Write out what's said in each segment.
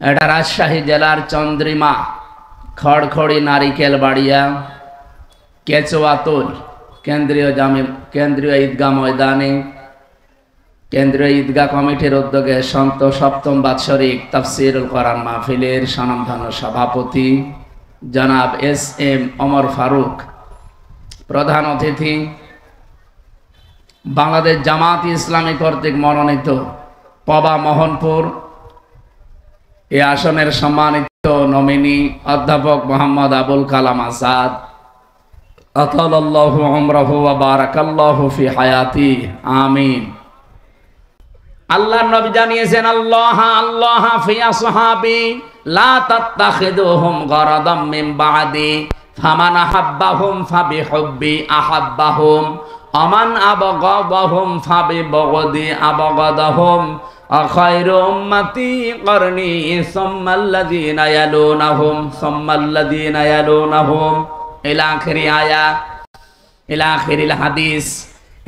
এটা রাজশাহী জেলার চন্দ্রিমা খড়খড়ি নারিকেল বাড়িয়া কেচুয়াতুল কেন্দ্রীয় ঈদগাহ ময়দানে কেন্দ্রীয় ঈদগাহ কমিটির উদ্যোগে সপ্তম বাৎসরিক তাফসিরুল কোরআন মাহফিলের স্বনামধন্য সভাপতি জনাব এস.এম. ওমর ফারুক, প্রধান অতিথি বাংলাদেশ জামাত ইসলামী কর্তৃক মনোনীত পবা মোহনপুর এই আসনের সম্মানিত নমিনি অধ্যাপক মোহাম্মদ আবুল কালাম আজাদ, আতালাল্লাহু উমরাহু ওয়া বারাকাল্লাহু ফি হায়াতি, আমিন। আল্লাহর নবী জানিয়েছেন, আল্লাহ ফি আসহাবি লা তাত্তাখিদুহুম গরাদাম মিন বাদি ফামান আহাব্বাহুম ফাবিহুব্বি আহাব্বাহুম আমান আবগাদাহুম ফাবিবগদি আবগাদাহুম আখায়রু উম্মতি করনি সুম্মাল্লাযীনা ইয়ালুনাহুম ইলা আখিরি আয়াত ইলা আখিরিল হাদিস।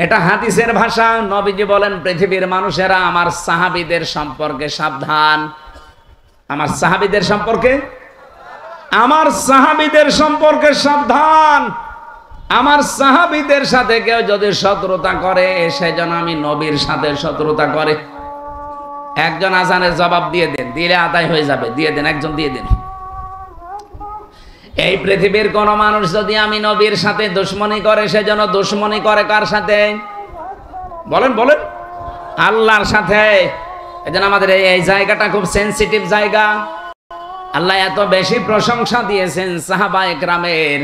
এটা হাদিসের ভাষা। নবীজি বলেন, পৃথিবীর মানুষেরা আমার সাহাবীদের সম্পর্কে সাবধান। আমার সাহাবীদের সম্পর্কে সাবধান। আমার সাহাবীদের সাথে কেউ যদি শত্রুতা করে, সেজন্য আমি নবীর সাথে শত্রুতা করে। একজন আজানের জবাব দিয়ে দেন, দিলে আদায় হয়ে যাবে, দিয়ে দেন, একজন দিয়ে দেন। এই পৃথিবীর কোন মানুষ যদি আমি নবীর সাথে দুশমনী করে, সেজন্য দুশমনী করে কার সাথে? বলেন বলেন, আল্লাহর সাথে। এজন্য আমাদের এই জায়গাটা খুব সেনসিটিভ জায়গা। আল্লাহ এত বেশি প্রশংসা দিয়েছেন সাহাবায়ে কেরামের,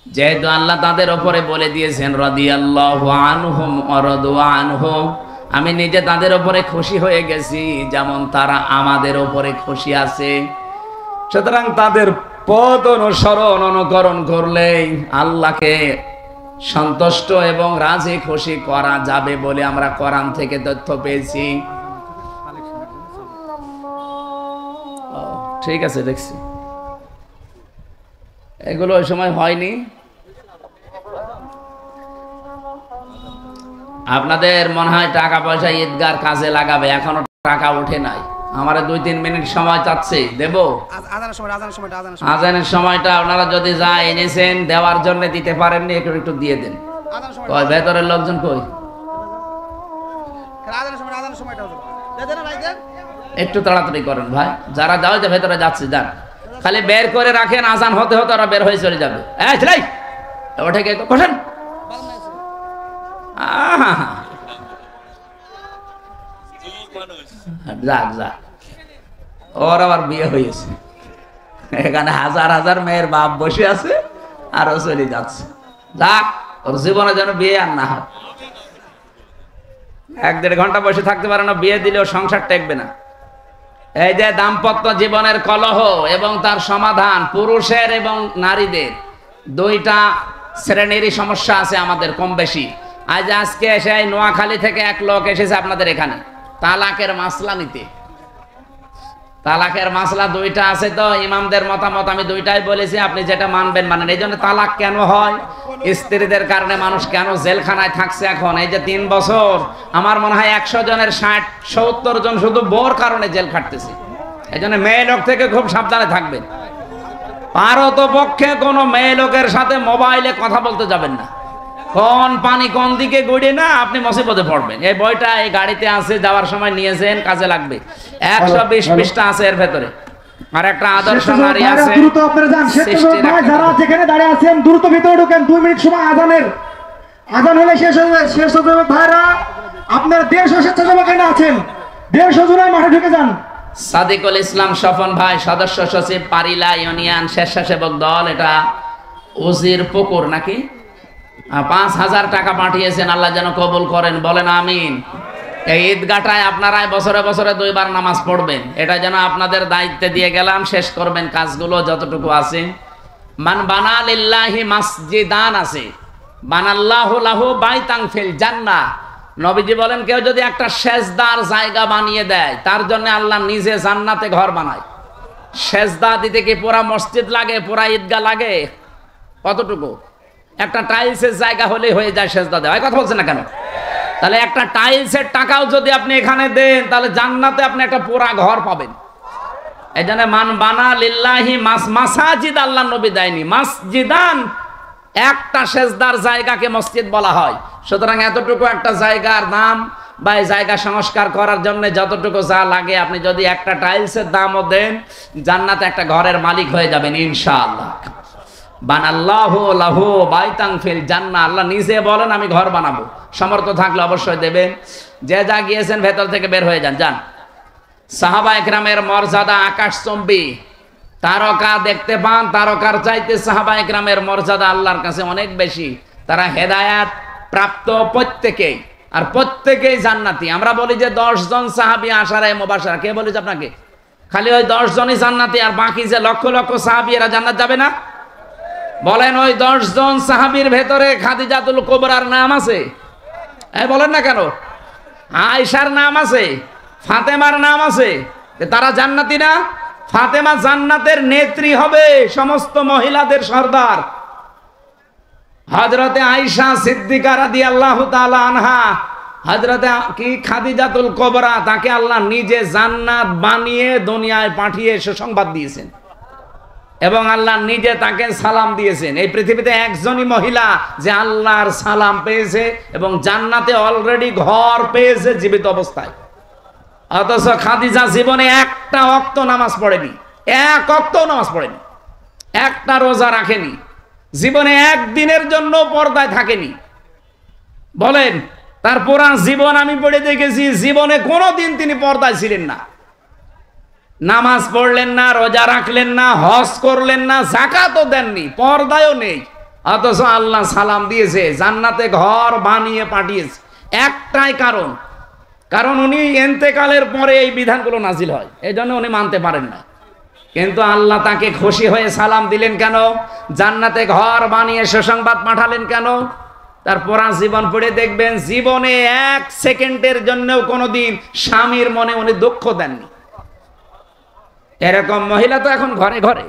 যেহেতু আল্লাহ তাদের উপরে বলে দিয়েছেন রাদিয়াল্লাহু আনহুম ওয়া রাদু আনহু, আমি নিজে তাদের উপরে খুশি হয়ে গেছি যেমন তারা আমাদের উপরে খুশি আছে। সুতরাং তাদের পথ অনুকরণ করলেই আল্লাহকে সন্তুষ্ট এবং রাজি খুশি করা যাবে বলে আমরা কোরআন থেকে তথ্য পেয়েছি। ঠিক আছে, দেখছি এগুলো ওই সময় হয়নি। আপনাদের মনে হয় টাকা পয়সা ঈদগার কাজে লাগাবে, এখনো টাকা উঠে নাই। আমার 2-3 মিনিট সময় চাচ্ছে, দেব। আজানের সময়টা আপনারা যদি যা এনেছেন দেওয়ার জন্য দিতে পারেননি, একটু দিয়ে দেন। কই ভেতরের লোকজন কই? একটু তাড়াতাড়ি করেন ভাই, যারা যাও যে ভেতরে যাচ্ছে যান, খালি বের করে রাখেন, আজান হতে হতে ওরা বের হয়ে চলে যাবে। ওঠে কে বসেন। যাক যাক, ওর আবার বিয়ে হয়েছে, এখানে হাজার হাজার মেয়ের বাপ বসে আছে আর ও চলে যাচ্ছে। যাক, ওর জীবনে যেন বিয়ে আর না হয়। 1-1.5 ঘন্টা বসে থাকতে পারে না, বিয়ে দিলেও সংসার টেকবে না। এই যে দাম্পত্য জীবনের কলহ এবং তার সমাধান, পুরুষের এবং নারীদের দুইটা শ্রেণীরই সমস্যা আছে আমাদের কম বেশি। আজকে এসে নোয়াখালী থেকে এক লোক এসেছে আপনাদের এখানে তালাকের মাসলা নিতে। তালাকের মাসলা 2টা আছে, তো ইমামদের মতামত আমি 2টাই বলেছি, আপনি যেটা মানবেন মানেন। এই জন্য তালাক কেন হয়, স্ত্রীদের কারণে মানুষ কেন জেলখানায় থাকছে এখন এই যে 3 বছর, আমার মনে হয় 100 জনের 60-70 জন শুধু বোর কারণে জেল খাটতেছে। এই জন্য মেয়ে লোক থেকে খুব সাবধানে থাকবেন। পারতপক্ষে কোনো মেয়ে লোকের সাথে মোবাইলে কথা বলতে যাবেন না। কোন পানি কোন দিকে গড়িয়ে না আপনি মুসিবতে পড়বেন। এই বইটা এই গাড়িতে আছে, যাওয়ার সময় নিয়েছেন, কাজে লাগবে। 120 পৃষ্ঠা আছে এর ভেতরে। আর একটা আদর্শ নারী আছে। দ্রুত আপনারা যান, যারা যেখানে দাঁড়িয়ে আছেন দ্রুত ভিতরে ঢোকেন। 2 মিনিট সময় আজান হলে শেষ হবে। ভাইরা আপনারা 150 স্বেচ্ছাসেবক এখানে আছেন, 150 জনের মাঠে ঢুকে যান। সাদিকুল ইসলাম স্বপন ভাই, সদস্য সচিব পারিলা ইউনিয়ন স্বেচ্ছাসেবক দল, এটা উজির পুকুর নাকি, 5000 টাকা পাঠিয়েছেন। আল্লাহ যেন কবুল করেন, বলেন আমিন। এই ঈদগাহটায় আপনারাই বছরে বছরে 2 বার নামাজ পড়বেন, এটা যেন আপনাদের দায়িত্বে দিয়ে গেলাম। শেষ করবেন কাজগুলো যতটুকু আছে। মান বানা লিল্লাহি মাসজিদান আছে, বানাল্লাহু লাহু বাইতান ফিল জান্নাহ। নবীজি বলেন, কেউ যদি একটা সেজদার জায়গা বানিয়ে দেয়, তার জন্য আল্লাহ নিজে জান্নাতে ঘর বানায়। সেজদা দিতে কি পুরা মসজিদ লাগে, পুরা ঈদগাহ লাগে? কতটুকু? একটা টাইলসের জায়গা হলে হয়ে যায় সেজদা দেওয়া। কথা বলছেন না কেন? তাহলে একটা টাইলসের টাকাও যদি আপনি এখানে দেন, তাহলে জান্নাতে আপনি একটা পুরা ঘর পাবেন। এই জন্য মান বানা লিল্লাহি মাসাজিদ, আল্লাহ নবী দেয়নি মাসজিদান, একটা সেজদার জায়গাকে মসজিদ বলা হয়। সুতরাং এতটুকু একটা জায়গার নাম বা এই জায়গা সংস্কার করার জন্য যতটুকু যা লাগে, আপনি যদি একটা টাইলসের দামও দেন, জান্নাতে একটা ঘরের মালিক হয়ে যাবেন ইনশাআল্লাহ। বানাল্লাহু লাহু বাইতান ফিল জান্নাহ, আল্লাহ নিজে বলেন আমি ঘর বানাবো। সমর্থ থাকলে অবশ্যই দেবেন। যে যা গিয়েছেন ভেতর থেকে বের হয়ে যান, যান। সাহাবা একরামের মর্যাদা আকাশচুম্বী, তারকা দেখতে পান, তারকার চাইতে সাহাবা একরামের মর্যাদা আল্লাহর কাছে অনেক বেশি। তারা হেদায়াত প্রাপ্ত প্রত্যেকেই, আর প্রত্যেকেই জান্নাতি। আমরা বলি যে 10 জন সাহাবী আশারায়ে মুবাশশারা, কে বলেছে আপনাকে? খালি ওই 10 জনই জান্নাতি, আর বাকি যে লক্ষ লক্ষ সাহাবী এরা জান্নাত যাবে না? বলেন ওই 10 জন সাহাবীর ভেতরে খাদিজাতুল কুবরার নাম আছে? বলেন না কেন? আয়েশার নাম আছে, ফাতেমার নাম আছে, তারা জান্নাতি না? ফাতেমা জান্নাতের নেত্রী হবে, সমস্ত মহিলাদের সর্দার। হযরতে আয়েশা সিদ্দিকা রাদিয়াল্লাহু তাআলা আনহা, হযরতে কি খাদিজাতুল কুবরা, তাকে আল্লাহ নিজে জান্নাত বানিয়ে দুনিয়ায় পাঠিয়ে সুসংবাদ দিয়েছেন, এবং আল্লাহ নিজে তাকে সালাম দিয়েছেন। এই পৃথিবীতে একজনই মহিলা যে আল্লাহর সালাম পেয়েছে এবং জান্নাতে অলরেডি ঘর পেয়েছে জীবিত অবস্থায়। অথচ খাদিজা জীবনে একটা ওয়াক্ত নামাজ পড়েনি, এক ওয়াক্ত নামাজ পড়েনি, একটা রোজা রাখেনি, জীবনে একদিনের জন্য পর্দায় থাকেনি। বলেন, তার পুরা জীবন আমি পড়ে দেখেছি, জীবনে কোনোদিন তিনি পর্দায় ছিলেন না। নামাজ পড়লেন না, রোজা রাখলেন না, হজ করলেন না, যাকাতও দেননি, পর্দায়ও নেই। অথচ আল্লাহ সালাম দিয়েছে, জান্নাতে ঘর বানিয়ে পাঠিয়েছে। একটাই কারণ উনি ইন্তেকালের পরে এই বিধানগুলো নাজিল হয়, এই জন্য উনি মানতে পারেন না। কিন্তু আল্লাহ তাকে খুশি হয়ে সালাম দিলেন কেন? জান্নাতে ঘর বানিয়ে সুসংবাদ পাঠালেন কেন? তার পুরা জীবন পড়ে দেখবেন, জীবনে 1 সেকেন্ডের জন্যও কোনোদিন স্বামীর মনে উনি দুঃখ দেননি। এরকম মহিলা তো এখন ঘরে ঘরে।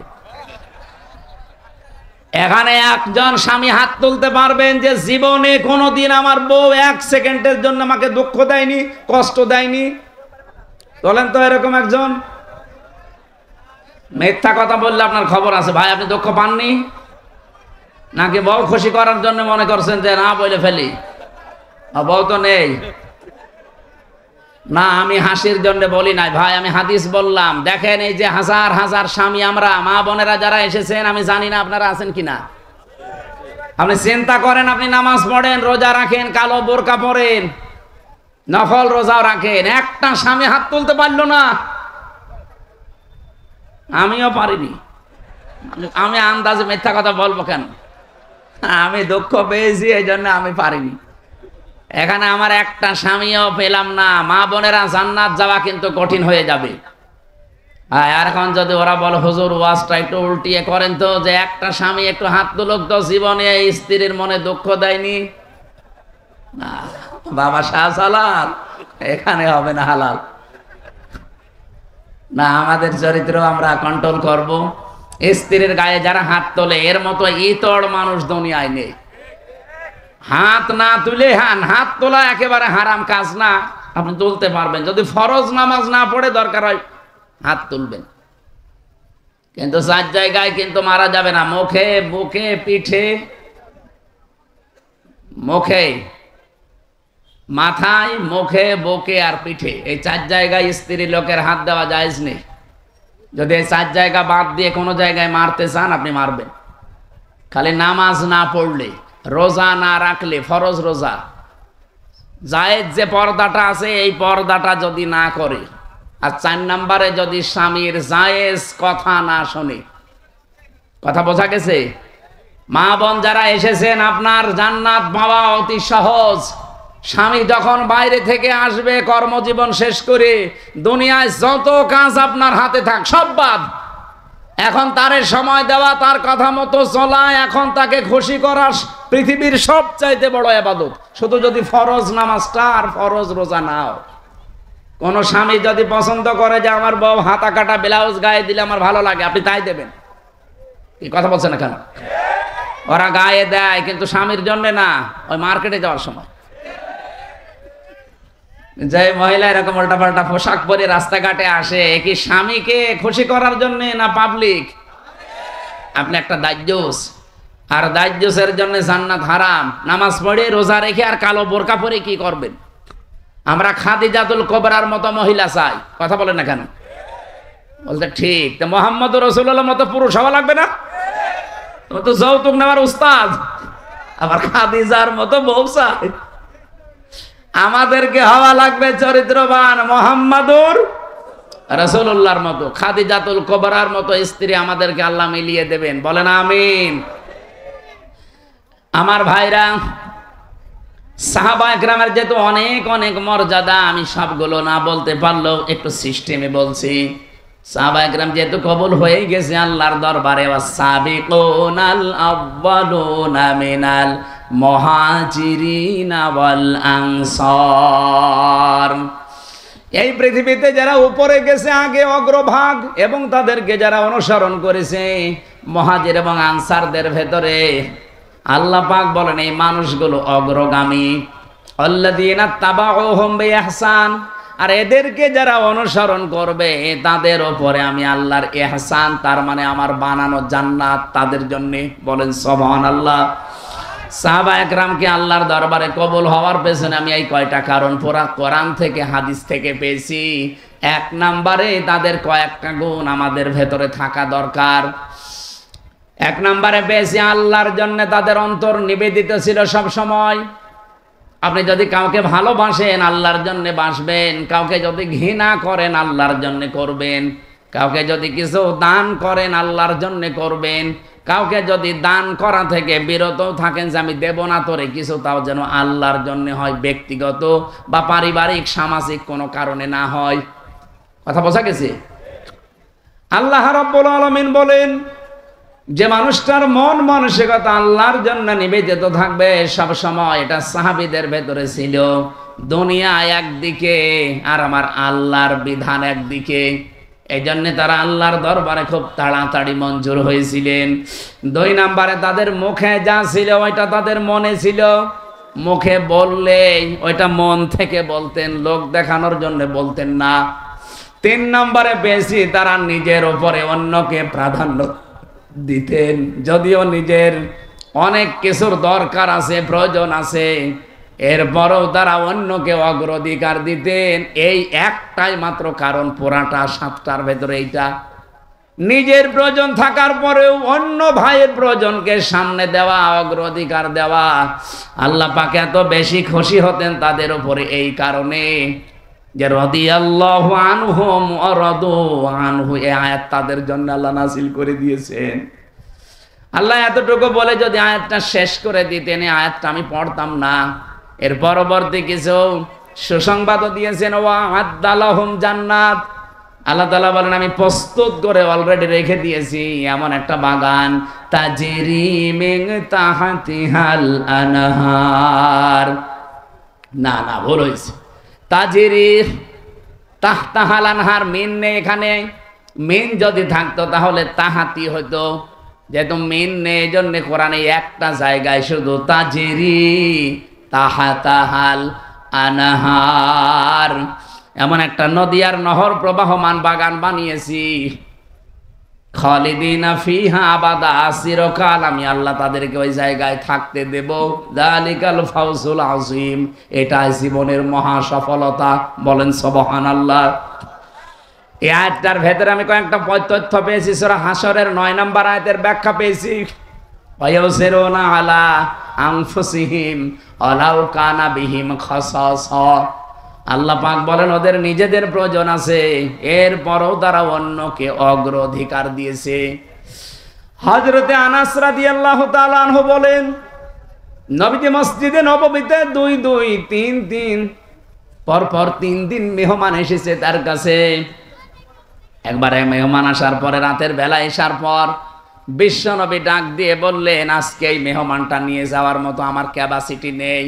এখানে একজন স্বামী হাত তুলতে পারবেন যে জীবনে কোনোদিন আমার বউ 1 সেকেন্ডের জন্য আমাকে দুঃখ দেয়নি, কষ্ট দেয়নি? বলেন তো এরকম একজন। মিথ্যা কথা বললে আপনার খবর আছে ভাই। আপনি দুঃখ পাননি নাকি বউ খুশি করার জন্য মনে করছেন যে না বলে ফেলি, বউ তো নেই? না, আমি হাসির জন্য বলি নাই ভাই, আমি হাদিস বললাম। দেখেন, এই যে হাজার হাজার স্বামী আমরা মা বোনেরা যারা এসেছেন, আমি জানি না আপনারা আছেন কিনা। আপনি চিন্তা করেন, আপনি নামাজ পড়েন, রোজা রাখেন, কালো বোরকা পরেন, নফল রোজাও রাখেন, একটা স্বামী হাত তুলতে পারলো না। আমিও পারিনি। আমি আন্দাজে মিথ্যা কথা বলবো কেন? আমি দুঃখ পেয়েছি, এই জন্য আমি পারিনি। এখানে আমার একটা স্বামীও পেলাম না। মা বোনেরা, জান্নাত যাওয়া কিন্তু কঠিন হয়ে যাবে। আর এখন যদি ওরা বলে হুজুর ওয়াজটা একটু উল্টিয়ে করেন তো, যে একটা স্বামী একটু হাত তুলুক তো, জীবনে স্ত্রীর মনে দুঃখ দেয়নি। না বাবা শাহজালাল, এখানে হবে না হালাল। না, আমাদের চরিত্র আমরা কন্ট্রোল করব। স্ত্রীর গায়ে যারা হাত তোলে, এর মতো ইতর মানুষ দুনিয়ায় নেই। হাত না তুলে, হাত তোলা একেবারে হারাম কাজ না, আপনি তুলতে পারবেন যদি ফরজ নামাজ না পড়ে, দরকার হয় হাত তুলবেন। কিন্তু 4 জায়গায় কিন্তু মারা যাবে না, মুখে, বুকে, পিঠে, মুখে, মাথায়, মুখে, বুকে আর পিঠে, এই 4 জায়গায় স্ত্রী লোকের হাত দেওয়া জায়েজ নেই। যদি এই 4 জায়গা বাদ দিয়ে কোনো জায়গায় মারতে চান, আপনি মারবেন। খালি নামাজ না পড়লে, রোজা না রাখলে, ফরজ রোজা, জায়েজ যে পর্দাটা আছে, এই পর্দাটা যদি না করে, আর 4 নম্বরে যদি স্বামীর জায়েজ কথা না শোনে। কথা বোঝা গেছে? মা বোন যারা এসেছেন, আপনার জান্নাত পাওয়া অতি সহজ। স্বামী যখন বাইরে থেকে আসবে কর্মজীবন শেষ করে, দুনিয়ায় যত কাজ আপনার হাতে থাক সব বাদ। এখন তারে সময় দেওয়া, তার কথা মতো চলা, এখন তাকে খুশি করা পৃথিবীর সবচাইতে বড় ইবাদত। শুধু যদি ফরজ নামাজটা আর ফরজ রোজা নাও। কোন স্বামী যদি পছন্দ করে যে আমার বউ হাতা কাটা ব্লাউজ গায়ে দিলে আমার ভালো লাগে, আপনি তাই দেবেন। কি কথা বলছেন না কেন? ওরা গায়ে দেয় কিন্তু স্বামীর জন্য না, ওই মার্কেটে যাওয়ার সময়। যে মহিলা এরকম উল্টাপাল্টা পোশাক পরে রাস্তাঘাটে আসে, কি স্বামীকে খুশি করার জন্য না পাবলিক? আপনি একটা দাজ্জুস, আর দাজ্জুসের জন্য জান্নাত হারাম। নামাজ পড়ে রোজা রেখে আর কালো বোরকা পরে কি করবেন? আমরা খাদিজাতুল কুবরার মতো মহিলা চাই। কথা বলেন না কেন? বলতে ঠিক। তো মুহাম্মদ রাসূলুল্লাহর মতো পুরুষ হওয়া লাগবে না? ও তো যৌতুক নেওয়ার উস্তাদ, আবার খাদিজার মতো বউ চাই। আমাদেরকে হওয়া লাগবে চরিত্রবান মুহাম্মাদুর রাসূলুল্লাহর মতো, খাদিজাতুল কুবরার মতো স্ত্রী আমাদেরকে আল্লাহ মিলিয়ে দেবেন। বলেন আমিন। আমার ভাইরা, সাহাবায়ে কেরামের যেহেতু অনেক অনেক মর্যাদা, আমি সবগুলো না বলতে পারলেও একটু সিস্টেমে বলছি। সাহাবায়ে কেরাম যেহেতু কবুল হয়ে গেছে আল্লাহর দরবারে, ওয়াসাবিকুনাল আউয়ালুনা মিনাল মুহাজিরিনা ওয়াল আনসার, এই পৃথিবীতে যারা উপরে গেছে আগে অগ্রভাগ, এবং তাদেরকে যারা অনুসরণ করেছে মুহাজির এবং আনসারদের ভেতরে আল্লাহ পাক বলেন এই মানুষগুলো অগ্রগামী। আল্লাযীনা তাবাউহুম বিইহসান, আর এদেরকে যারা অনুসরণ করবে তাদের উপরে আমি আল্লাহর ইহসান, তার মানে আমার বানানো জান্নাত তাদের জন্য। বলেন সুবহানাল্লাহ। সাহাবায়ে কেরামকে আল্লাহর দরবারে কবুল হওয়ার পেছনে আমি এই কয়টা কারণ পুরা কোরআন থেকে হাদিস থেকে পেয়েছি। এক নম্বরে তাদের কয়েকটা গুণ আমাদের ভেতরে থাকা দরকার। এক নম্বরে পেয়েছি আল্লাহর জন্য তাদের অন্তর নিবেদিত ছিল সব সময়। আপনি যদি কাউকে ভালোবাসেন আল্লাহর জন্য বাসবেন, কাউকে যদি ঘৃণা করেন আল্লাহর জন্য করবেন, কাউকে যদি কিছু দান করেন আল্লাহর জন্য করবেন, কাউকে যদি দান করা থেকে বিরত থাকেন যে আমি দেব না তোরে কিছু, তাও যেন আল্লাহর জন্য হয়, ব্যক্তিগত বা পারিবারিক সামাজিক কোনো কারণে না হয়। কথা বোঝা গেছে? আল্লাহ রাব্বুল আলামিন বলেন যে মানুষটার মন মানসিকতা আল্লাহর জন্য নিবেদিত থাকবে সব সময়, এটা সাহাবীদের ভেতরে ছিল। দুনিয়া একদিকে আর আমার আল্লাহর বিধান একদিকে, এই জন্য তারা আল্লাহর দরবারে খুব তাড়াতাড়ি মঞ্জুর হয়েছিলেন। দুই নম্বরে তাদের মুখে যা ছিল ওইটা তাদের মনে ছিল। মুখে বললে ওইটা মন থেকে বলতেন, লোক দেখানোর জন্য বলতেন না। তিন নম্বরে বেশি তারা নিজের উপরে অন্যকে প্রাধান্য দিতেন, যদিও নিজের অনেক কিছুর দরকার আছে, প্রয়োজন আছে, এরপরেও তারা অন্যকে অগ্রাধিকার দিতেন। এই একটাই মাত্র কারণ, পুরাটা সাতটার ভেতরে এইটা। নিজের প্রয়োজন থাকার পরেও অন্য ভাইয়ের প্রয়োজনকে সামনে দেওয়া, অগ্রাধিকার দেওয়া। আল্লাহ পাক এত বেশি খুশি হতেন তাদের উপরে এই কারণে যে রাদিয়াল্লাহু আনহুম ওয়া রাদু আনহু, এই আয়াত তাদের জন্য আল্লাহ নাযিল করে দিয়েছেন। আল্লাহ এতটুকু বলে যদি আয়াতটা শেষ করে দিতেন, এই আয়াতটা আমি পড়তাম না। এর পরবর্তী কিছু সুসংবাদও দিয়েছেন, ওয়া আ'আদ্দালাহুম জান্নাত, আল্লাহ তাআলা বলেন আমি প্রস্তুত করে অলরেডি রেখে দিয়েছি এমন একটা বাগান, তাজরি মিন তাহতিহাল আনহার। না না, ভুল হয়েছে। তাজরি তাহতাহাল আনহার, মিন নেই এখানে। মিন যদি থাকতো তাহলে তাহাতি হতো, যেহেতু মিন নেই এই জন্য কোরআনে একটা জায়গায় শুধু তাজরি তাহাতাহাল আনহার, এমন একটা নদী আর নহর প্রবাহমান বাগান বানিয়েছি। খালিদিনা ফিহা আবাদা, চিরকাল আমি আল্লাহ তাদেরকে ওই জায়গায় থাকতে দেব। যালিকাল ফাউজুল আযীম, এটা জীবনের মহা সফলতা। বলেন সুবহানাল্লাহ। এই আয়াতটার ভেতরে আমি কয়েকটা তথ্য পেয়েছি। সূরা হাশরের 9 নম্বর আয়াতের ব্যাখ্যা পেয়েছি। ওয়ায়ুসিরুনা আলা আনফুসিহিম ওয়ালাউ কানা বিহিম খাসাসা, আল্লাহ পাক বলেন ওদের নিজেদের প্রয়োজন আছে, এরপরও তারা অন্যকে অগ্রাধিকার দিয়েছে। হযরতে আনাস রাদিয়াল্লাহু তাআলা আনহু বলেন, নবীজি মসজিদে নববীতে 2-2-3-3 পরপর 3 দিন মেহমান এসেছে তার কাছে। একবারে মেহমান আসার পরে রাতের বেলা আসার পর বিশ্বনবী ডাক দিয়ে বললেন, আজকে এই মেহমানটা নিয়ে যাওয়ার মতো আমার ক্যাপাসিটি নেই,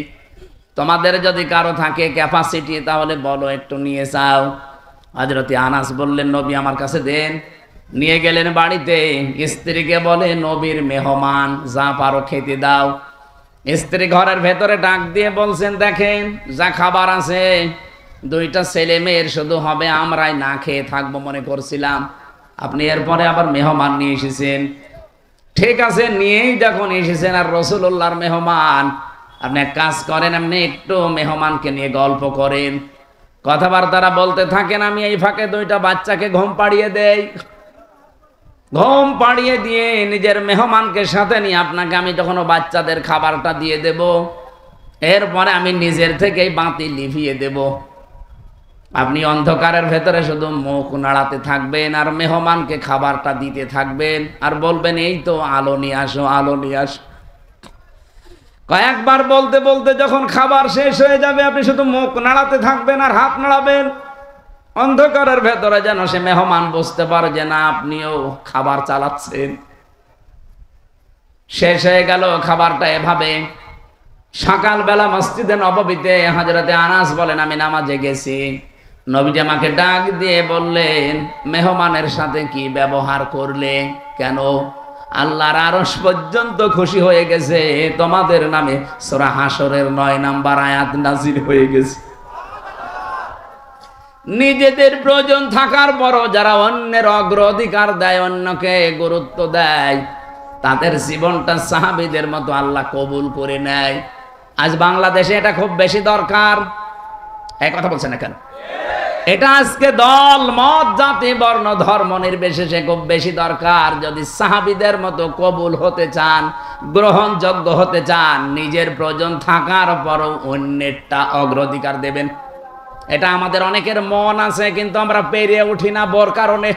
তোমাদের যদি কারো থাকে ক্যাপাসিটি তাহলে বলো, একটু নিয়ে যাও। হযরতে আনাস বললেন, নবী আমার কাছে দেন। নিয়ে গেলেন বাড়িতে, স্ত্রীকে বলে নবীর মেহমান, যা পারো খেতে দাও। স্ত্রী ঘরের ভেতরে ডাক দিয়ে বলছেন, দেখেন যা খাবার আছে দুইটা ছেলে মেয়ের শুধু হবে, আমরাই না খেয়ে থাকবো মনে করছিলাম। আপনি এরপরে আবার মেহমান নিয়ে এসেছেন। ঠিক আছে, নিয়েই যখন এসেছেন আর রাসূলুল্লাহর মেহমান, আপনি এক কাজ করেন, আপনি একটু মেহমানকে নিয়ে গল্প করেন, কথাবার্তারা বলতে থাকেন। আমি এই ফাঁকে দুইটা বাচ্চাকে ঘুম পাড়িয়ে দেই। ঘুম পাড়িয়ে দিয়ে নিজের মেহমানকে সাথে নিয়ে আপনাকে আমি যখন বাচ্চাদের খাবারটা দিয়ে দেব, এরপরে আমি নিজের থেকেই বাতি লিভিয়ে দেব। আপনি অন্ধকারের ভেতরে শুধু মুখ নাড়াতে থাকবেন আর মেহমানকে খাবারটা দিতে থাকবেন আর বলবেন, এই তো আলো নিয়ে আসো, আলো নিয়ে আসো। কয়েকবার বলতে বলতে যখন খাবার শেষ হয়ে যাবে, আপনি শুধু মুখ নাড়াতে থাকবেন আর হাত নাড়াবেন। অন্ধকারের ভেতরে যেন সে মেহমান বুঝতে পারে যে না, আপনিও খাবার চালাচ্ছেন। শেষ হয়ে গেল খাবারটা এভাবে। সকালবেলা মসজিদে নববীতে হযরতে আনাস বলেন, আমি নামাজে গেছি, নবীজি আমাকে ডাক দিয়ে বললেন, মেহমানের সাথে কি ব্যবহার করলে? কেন? আল্লাহর আরশ পর্যন্ত খুশি হয়ে গেছে, তোমাদের নামে সূরা হাশরের 9 নম্বর আয়াত নাযিল হয়ে গেছে। নিজেদের প্রয়োজন থাকার পরও যারা অন্যের অগ্রাধিকার দেয়, অন্যকে গুরুত্ব দেয়, তাদের জীবনটা সাহাবীদের মতো আল্লাহ কবুল করে নেয়। আজ বাংলাদেশে এটা খুব বেশি দরকার। এই কথা বলছেন না কেন? এটা আজকে দল মত জাতি বর্ণ ধর্ম নির্বিশেষে খুব বেশি দরকার। যদি সাহাবীদের মতো কবুল হতে চান, গ্রহণযোগ্য হতে চান, নিজের প্রয়োজন থাকার পরও অন্যেরটা অগ্রাধিকার দেবেন। এটা আমাদের অনেকের মন আছে, কিন্তু আমরা পেরিয়ে উঠি না বড় কারণে।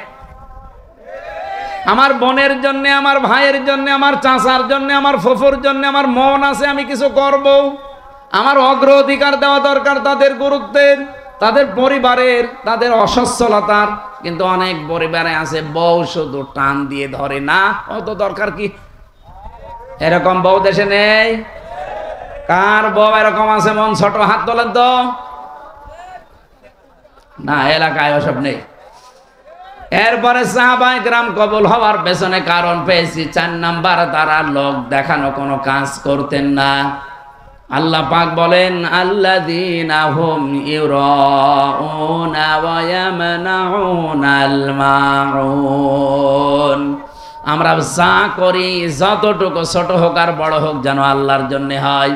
আমার বোনের জন্য, আমার ভাইয়ের জন্য, আমার চাচার জন্য, আমার ফুফুর জন্য আমার মন আছে, আমি কিছু করব। আমার অগ্রাধিকার দেওয়া দরকার তাদের গুরুত্বের, তাদের পরিবারের, তাদের অসচ্ছলতার। কিন্তু অনেক পরিবারে আছে বউ শুধু টান দিয়ে ধরে, না অত দরকার কি? এরকম বউ দেশে নেই? কার বউ এরকম আছে মন ছোট? হাত তোলেন তো। না, এলাকায় ওসব নেই। এরপরে সাহাবায়ে কেরাম কবুল হওয়ার পেছনে কারণ পেয়েছি 4 নাম্বার, তারা লোক দেখানো কোনো কাজ করতেন না। আল্লাহ পাক বলেন, আল্লাযীনা হুম ইউরাউনা ওয়া ইয়ামনাউনাল মাউন। আমরা যা করি, যতটুকু ছোট হোক আর বড় হোক, যেন আল্লাহর জন্য হয়।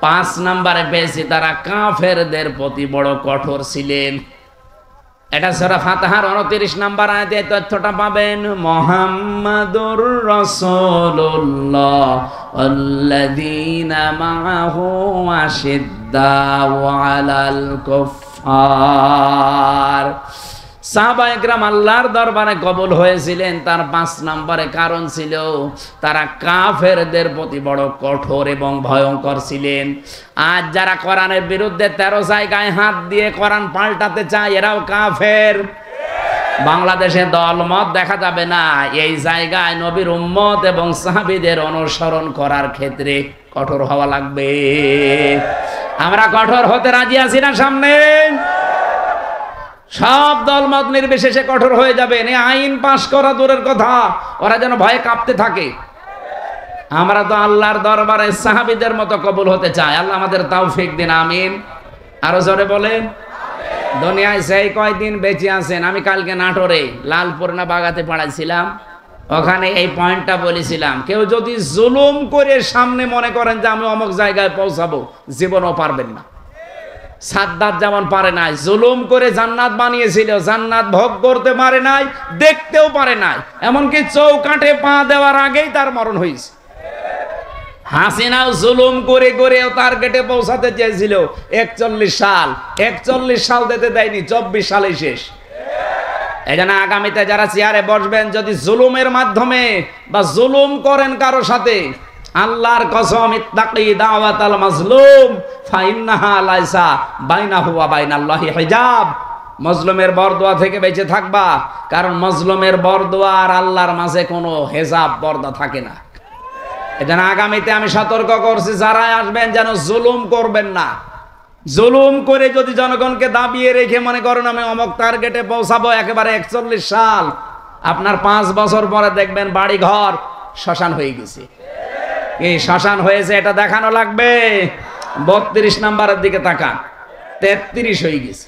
5 নাম্বারে পেয়েছি তারা কাফেরদের প্রতি বড় কঠোর ছিলেন। এটা সূরা ফাতিহার 29 নাম্বার আয়াতে তথ্যটা পাবেন। মুহাম্মাদুর রাসূলুল্লাহ ওয়াল্লাযীনা মাআহু আশিদ্দাউ আলাল কুফফার। সাহাবায়ে কেরাম আল্লাহর দরবারে কবুল হয়েছিলেন, তার 5 নম্বরে কারণ ছিল তারা কাফেরদের প্রতি বড় কঠোর এবং ভয়ঙ্কর ছিলেন। আজ যারা কোরআনের বিরুদ্ধে 13 জায়গায় হাত দিয়ে কোরআন পাল্টাতে চায়, এরাও কাফের। বাংলাদেশে দলমত দেখা যাবে না, এই জায়গায় নবীর উম্মত এবং সাহাবীদের অনুসরণ করার ক্ষেত্রে কঠোর হওয়া লাগবে। আমরা কঠোর হতে রাজি আছি না? সামনে সব দলমত নির্বিশেষে কঠোর হয়ে যাবে। আইন পাশ করা দূরের কথা, ওরা যেন ভয়ে কাঁপতে থাকে। আমরা তো আল্লাহর দরবারে সাহাবীদের মতো কবুল হতে চাই। আল্লাহ আমাদের তৌফিক দিন, আমিন। আরো জোরে বলেন। দুনিয়ায় সেই কয়দিন বেঁচে আছেন। আমি কালকে নাটোরে লালপুর না বাগাতে পড়াইছিলাম, ওখানে এই পয়েন্টটা বলেছিলাম, কেউ যদি জুলুম করে সামনে মনে করেন যে আমি অমুক জায়গায় পৌঁছাবো, জীবনও পারবেন না। সাদ্দাত যেমন পারে নাই, জুলুম করে জান্নাত বানিয়েছিল, জান্নাত ভোগ করতে পারে নাই, দেখতেও পারে নাই, এমনকি চৌকাঠে পা দেওয়ার আগেই তার মরণ হয়েছে। হাসিনাও জুলুম করে করে টার্গেটে পৌঁছাতে চেয়েছিল 41 সাল, 41 সাল দিতে দেয়নি, 24 সালে শেষ। এই জন্য আগামীতে যারা চেয়ারে বসবেন, যদি জুলুমের মাধ্যমে বা জুলুম করেন কারো সাথে, আল্লাহর কসম, ইত্তাকি দাওয়াতাল মাজলুম ফাইন্নাহা লাইসা বাইনাহু ওয়া বাইনাল্লাহি হিজাব। মজলুমের বরদোয়া থেকে বেঁচে থাকবা, কারণ মজলুমের বরদোয়া আর আল্লাহর মাঝে কোনো হেজাব পর্দা থাকে না। এজন্য আগামীতে আমি সতর্ক করছি, যারা আসবেন যেন জুলুম করবেন না। জুলুম করে যদি জনগণকে দাবিয়ে রেখে মনে করেন আমি অমুক টার্গেটে পৌঁছাবো একেবারে 41 সাল, আপনার 5 বছর পরে দেখবেন বাড়ি ঘর শ্মশান হয়ে গেছে। এই শ্মশান হয়েছে এটা দেখানো লাগবে। 32 নাম্বারের দিকে তাকান, 33 হয়ে গেছে।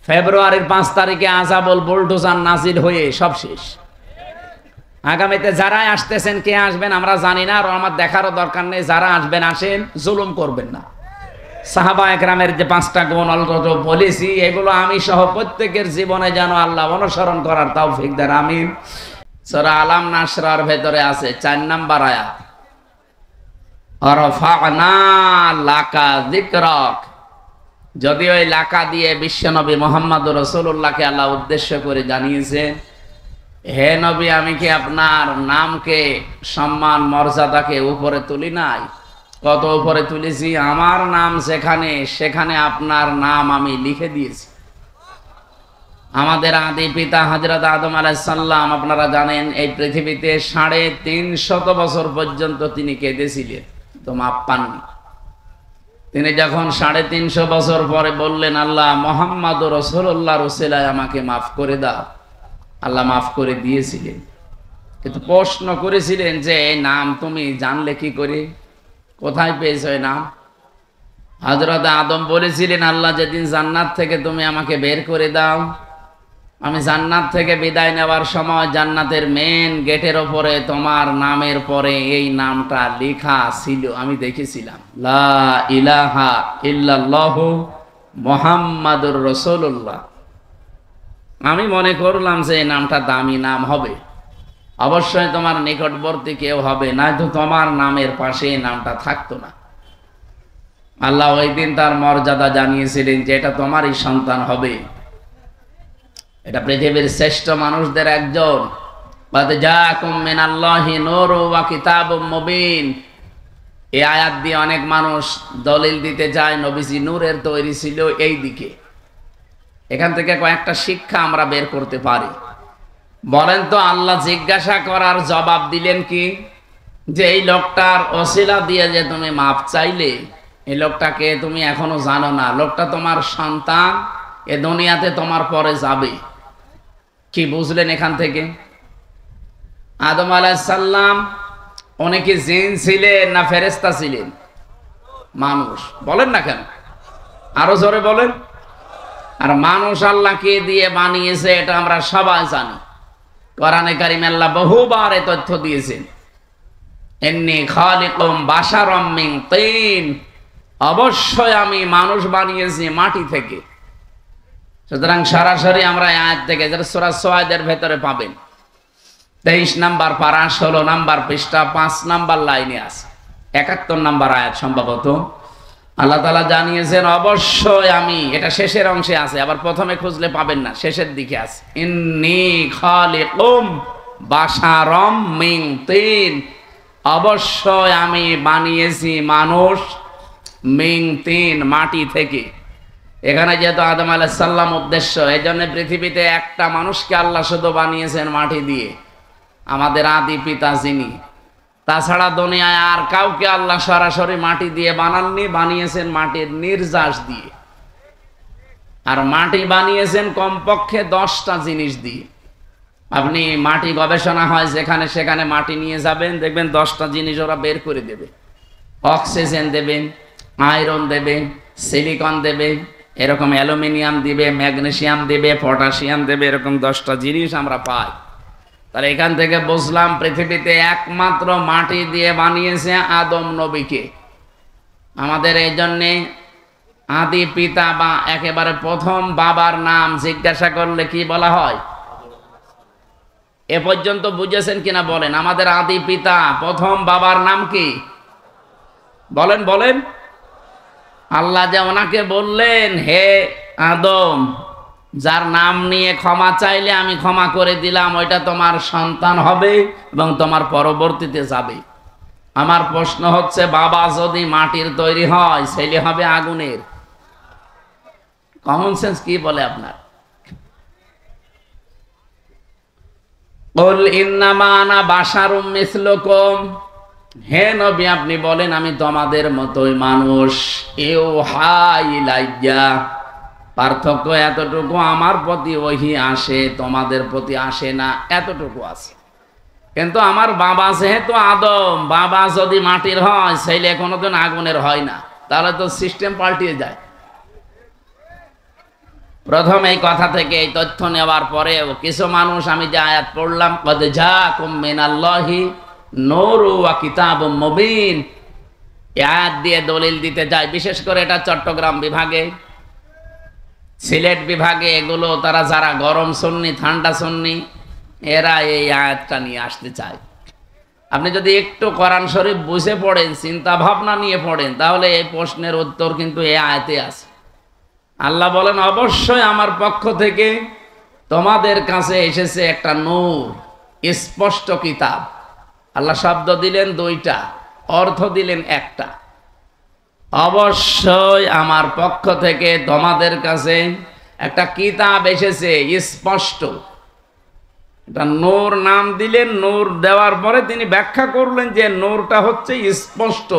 ফেব্রুয়ারির 5 তারিখে আযাবুল বুলডোজার নাজিল হয়ে সব শেষ। আগামীতে যারাই আসতেছেন, কে আসবেন আমরা জানি না, আর আমার দেখারও দরকার নেই। যারা আসবেন আসেন, জুলুম করবেন না। সাহাবা একরামের যে 5টা গুণ অন্তত বলেছি, এগুলো আমি সহ প্রত্যেকের জীবনে যেন আল্লাহ অনুসরণ করার তৌফিক দেন, আমিন। সূরা আলাম নাশরার ভেতরে আছে 4 নাম্বার আয়াত, আরফা'না লাকা যিকরাক। যদি ওই লাকা দিয়ে বিশ্বনবী মুহাম্মদুর রাসূলুল্লাহকে আল্লাহ উদ্দেশ্য করে জানিয়েছে, হে নবী, আমি কি আপনার নামকে, সম্মান মর্যাদাকে উপরে তুলি নাই? কত উপরে তুলেছি! আমার নাম যেখানে, সেখানে আপনার নাম আমি লিখে দিয়েছি। আমাদের আদি পিতা হযরত আদম আলাইহিস সালাম, আপনারা জানেন, এই পৃথিবীতে 350 বছর পর্যন্ত তিনি কেঁদেছিলেন, তো মাপ পাননি। তিনি যখন 350 বছর পরে বললেন, আল্লাহ মুহাম্মদুর রাসূলুল্লাহর ওসিলায় আমাকে মাফ করে দাও, আল্লাহ মাফ করে দিয়েছিলেন। কিন্তু প্রশ্ন করেছিলেন যে এই নাম তুমি জানলে কি করে, কোথায় পেয়েছো এই নাম? হযরত আদম বলেছিলেন, আল্লাহ যেদিন জান্নাত থেকে তুমি আমাকে বের করে দাও, আমি জান্নাত থেকে বিদায় নেওয়ার সময় জান্নাতের মেন গেটের ওপরে তোমার নামের পরে এই নামটা লেখা ছিল, আমি দেখেছিলাম, লা ইলাহা ইল্লাল্লাহু মুহাম্মাদুর রাসূলুল্লাহ। আমি মনে করলাম যে এই নামটা দামি নাম হবে, অবশ্যই তোমার নিকটবর্তী কেউ হবে, নয়তো তোমার নামের পাশে এই নামটা থাকতো না। আল্লাহ ওই দিন তার মর্যাদা জানিয়েছিলেন যে এটা তোমারই সন্তান হবে, এটা পৃথিবীর শ্রেষ্ঠ মানুষদের একজন। বাদ জাকুম মিনাল্লাহি নূরু ওয়া কিতাবুম মুবিন, এই আয়াত দিয়ে অনেক মানুষ দলিল দিতে যায় নবীজি নূরের তৈরি ছিল এই দিকে। এখান থেকে কয়েকটা শিক্ষা আমরা বের করতে পারি। বলেন তো, আল্লাহ জিজ্ঞাসা করার জবাব দিলেন কি, যে এই লোকটার ওসিলা দিয়ে যে তুমি মাপ চাইলে, এই লোকটাকে তুমি এখনো জানো না, লোকটা তোমার সন্তান, এ দুনিয়াতে তোমার পরে যাবে। কি বুঝলেন এখান থেকে? আদম আলাইহিস সালাম উনি কি জিন ছিলেন না ফেরেশতা ছিলেন? মানুষ। বলেন না কেন, আরো জোরে বলেন। আর মানুষ আল্লাহ কে দিয়ে বানিয়েছে এটা আমরা সবাই জানি। কোরআনে কারিমে আল্লাহ বহুবার এই তথ্য দিয়েছেন, ইন্নী খালিকুম বাশারাম মিন তিন, অবশ্যই আমি মানুষ বানিয়েছি মাটি থেকে। সুতরাং সরাসরি আমরা আয়াত থেকে, যেটা সূরা সুয়াদের ভেতরে পাবেন, 23 নাম্বার পারা 16 নাম্বার পৃষ্ঠা 5 নাম্বার লাইনে আছে, 71 নাম্বার আয়াত সম্ভবত। আল্লাহ তাআলা জানিয়েছেন অবশ্যই আমি, এটা শেষের অংশে আছে, আবার প্রথমে খুঁজলে পাবেন না, শেষের দিকে আছে, ইন্নী খালিকুম বাশারাম মিন তিন, অবশ্যই আমি বানিয়েছি মানুষ মিন তিন, মাটি থেকে। এখানে যেহেতু আদম আলাইহিস সালাম উদ্দেশ্য, এই জন্য পৃথিবীতে একটা মানুষকে আল্লাহ শুধু বানিয়েছেন মাটি দিয়ে, আমাদের আদি পিতা যিনি। তাছাড়া দুনিয়ায় আর কাউকে আল্লাহ সরাসরি মাটি দিয়ে বানাননি, বানিয়েছেন মাটির নির্যাস দিয়ে। আর মাটি বানিয়েছেন কমপক্ষে 10টা জিনিস দিয়ে। আপনি মাটি গবেষণা হয় যেখানে সেখানে মাটি নিয়ে যাবেন, দেখবেন 10টা জিনিস ওরা বের করে দেবে। অক্সিজেন দেবেন, আয়রন দেবে, সিলিকন দেবে, এরকম অ্যালুমিনিয়াম দিবে, ম্যাগনেসিয়াম দেবে, পটাশিয়াম দেবে, এরকম 10টা জিনিস আমরা পাই। তাহলে এখান থেকে বুঝলাম পৃথিবীতে একমাত্র মাটি দিয়ে বানিয়েছে আদম নবীকে। আমাদের এই জন্যে আদি পিতা বা একেবারে প্রথম বাবার নাম জিজ্ঞাসা করলে কি বলা হয়? এ পর্যন্ত বুঝেছেন কিনা বলেন? আমাদের আদি পিতা প্রথম বাবার নাম কি? বলেন বলেন। আল্লাহ যে ওনাকে বললেন, হে আদম, যার নাম নিয়ে ক্ষমা চাইলে আমি ক্ষমা করে দিলাম, ওইটা তোমার সন্তান হবে এবং তোমার পরবর্তীতে যাবে। আমার প্রশ্ন হচ্ছে, বাবা যদি মাটির তৈরি হয়, ছেলে হবে আগুনের। কমন সেন্স কি বলে আপনার? কুল ইন্নামা আনা বাশারুম মিসলুকুম, হে নবী আপনি বলেন আমি তোমাদের মতোই মানুষ। ইউহা ইলাইয়া, পার্থক্য এতটুকু, আমার প্রতি ওহী আসে, তোমাদের প্রতি আসে না, এতটুকু আছে। কিন্তু আমার বাবা যেহেতু আদম, বাবা যদি মাটির হয়, ছেলে কোনোদিন আগুনের হয় না, তাহলে তো সিস্টেম পাল্টিয়ে যায়। প্রথম এই কথা থেকে এই তথ্য নেওয়ার পরেও কিছু মানুষ, আমি যে আয়াত পড়লাম, কদ জাকুম মিনাল্লাহি নূরুন ওয়া কিতাবুম মুবিন, এই আয়াত দিয়ে দলিল দিতে যায়। বিশেষ করে এটা চট্টগ্রাম বিভাগে, সিলেট বিভাগে, এগুলো তারা যারা গরম সুন্নি ঠান্ডা সুন্নি, এরা এই আয়াতটা নিয়ে আসতে চায়। আপনি যদি একটু কোরআন শরীফ বুঝে পড়েন, চিন্তা ভাবনা নিয়ে পড়েন, তাহলে এই প্রশ্নের উত্তর কিন্তু এই আয়াতে আছে। আল্লাহ বলেন, অবশ্যই আমার পক্ষ থেকে তোমাদের কাছে এসেছে একটা নূর, স্পষ্ট কিতাব। আল্লাহ শব্দ দিলেন দুইটা, অর্থ দিলেন একটা। অবশ্যই আমার পক্ষ থেকে তোমাদের কাছে একটা কিতাব এসেছে স্পষ্ট। এটা নূর নাম দিলেন, নূর দেওয়ার পরে তিনি ব্যাখ্যা করলেন যে নূরটা হচ্ছে স্পষ্ট।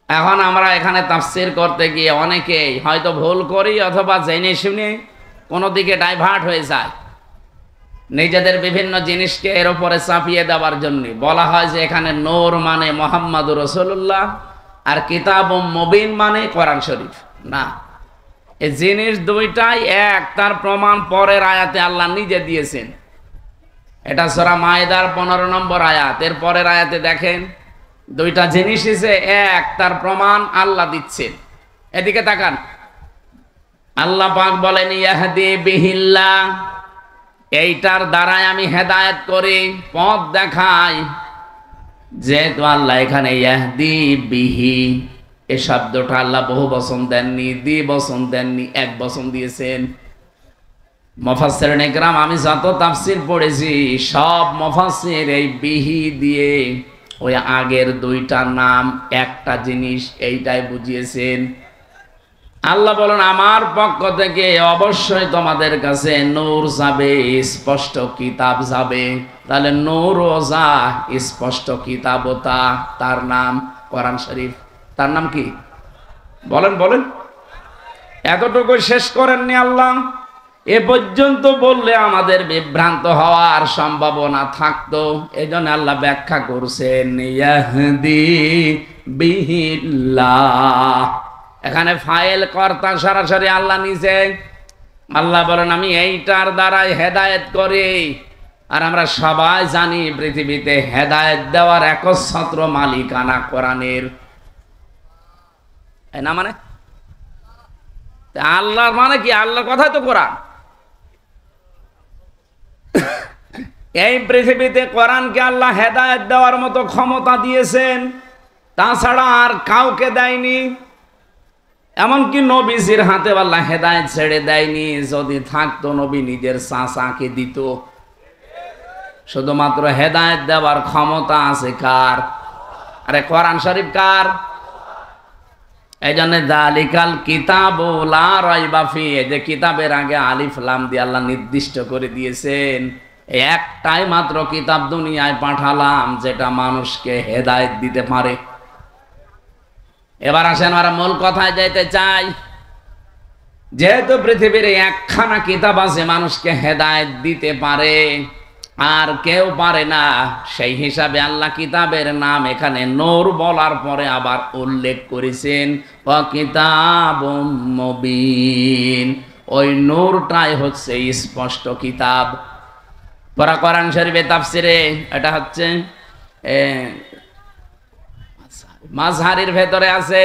এখন আমরা এখানে তাফসীর করতে গিয়ে অনেকেই হয়তো ভুল করি, অথবা জেনে শুনে কোনো দিকে ডাইভার্ট হয়ে যায়, নিজেদের বিভিন্ন জিনিসকে এর উপরে চাপিয়ে দেওয়ার জন্য। বলা হয় যে এখানে নূর মানে মুহাম্মাদুর রাসূলুল্লাহ, আর কিতাবুম মুবিন মানে কোরআন শরীফ। না, এই জিনিস দুইটাই এক, তার প্রমাণ পরের আয়াতে আল্লাহ নিজে দিয়েছেন। এটা সূরা মায়েদার 15 নম্বর আয়াত। এর পরের আয়াতে দেখেন, দুইটা জিনিস এসে এক, তার প্রমাণ আল্লাহ দিচ্ছেন। এদিকে তাকান, আল্লাহ পাক বলেন, ইয়াহদি বিহিল্লাহ, এইটার দ্বারাই আমি হেদায়েত করি, পথ দেখাই। যেহেতু আল্লাহ এখানে ইয়াহদি বিহি, এই শব্দটা আল্লাহ বহু বচন দেননি, দ্বিবচন দেননি, এক বচন দিয়েছেন। মুফাসসিরিন ইকরাম, আমি যত তাফসীর পড়েছি, সব মুফাসসির এই বিহি দিয়ে ওই আগের দুইটা নাম একটা জিনিস, এইটাই বুঝিয়েছেন। আল্লাহ বলেন, আমার পক্ষ থেকে অবশ্যই তোমাদের কাছে নূর যাবে, স্পষ্ট কিতাব যাবে। তাহলে নূরও যা, স্পষ্ট কিতাবও তা, তার নাম কোরআন শরীফ। তার নাম কি? বলেন বলেন। এতটুকু শেষ করেননি আল্লাহ, এ পর্যন্ত বললে আমাদের বিভ্রান্ত হওয়ার সম্ভাবনা থাকতো। এই জন্য আল্লাহ ব্যাখ্যা করছেন, ইয়াহদি বিহিল্লাহ। এখানে ফাইল কর্তা সরাসরি আল্লাহ নিজে। আল্লাহ বলেন, আমি এইটার দ্বারাই হেদায়েত করি। আর আমরা সবাই জানি পৃথিবীতে হেদায়েত দেওয়ার একচ্ছত্র মালিকানা কোরআনের। না মানে আল্লাহর মানে কি? আল্লাহর কথাই তো কোরআন। এই পৃথিবীতে কোরআনকে আল্লাহ হেদায়েত দেওয়ার মতো ক্ষমতা দিয়েছেন, তাছাড়া আর কাউকে দেয়নি। এমনকি নবীজির হাতে আল্লাহ হেদায়েত ছেড়ে দেয়নি। যদি থাকতো, নবী নিজের চাচাকে দিত। শুধুমাত্র হেদায়েত দেওয়ার ক্ষমতা আছে কার? আরে কোরআন শরীফ কার? এই জন্য যালিকাল কিতাবু লা রাইবা ফিহি, যে কিতাবের আগে আলিফ লাম দিয়ে আল্লাহ নির্দিষ্ট করে দিয়েছেন, একটাই মাত্র কিতাব দুনিয়ায় পাঠালাম যেটা মানুষকে হেদায়েত দিতে পারে। এবার আসেন, আমরা মূল কথায় যাইতে চাই। যেহেতু পৃথিবীর একখানা কিতাব আছে মানুষকে হেদায়েত দিতে পারে, আর কেউ পারে না, সেই হিসাবে আল্লাহ কিতাবের নাম এখানে নূর বলার পরে আবার উল্লেখ করেছেন, ওয়া কিতাবুম মুবিন। ওই নূরটাই হচ্ছে স্পষ্ট কিতাব। পরা কোরআন শরীফে তাফসিরে এটা হচ্ছে মাযহারের ভেতরে আছে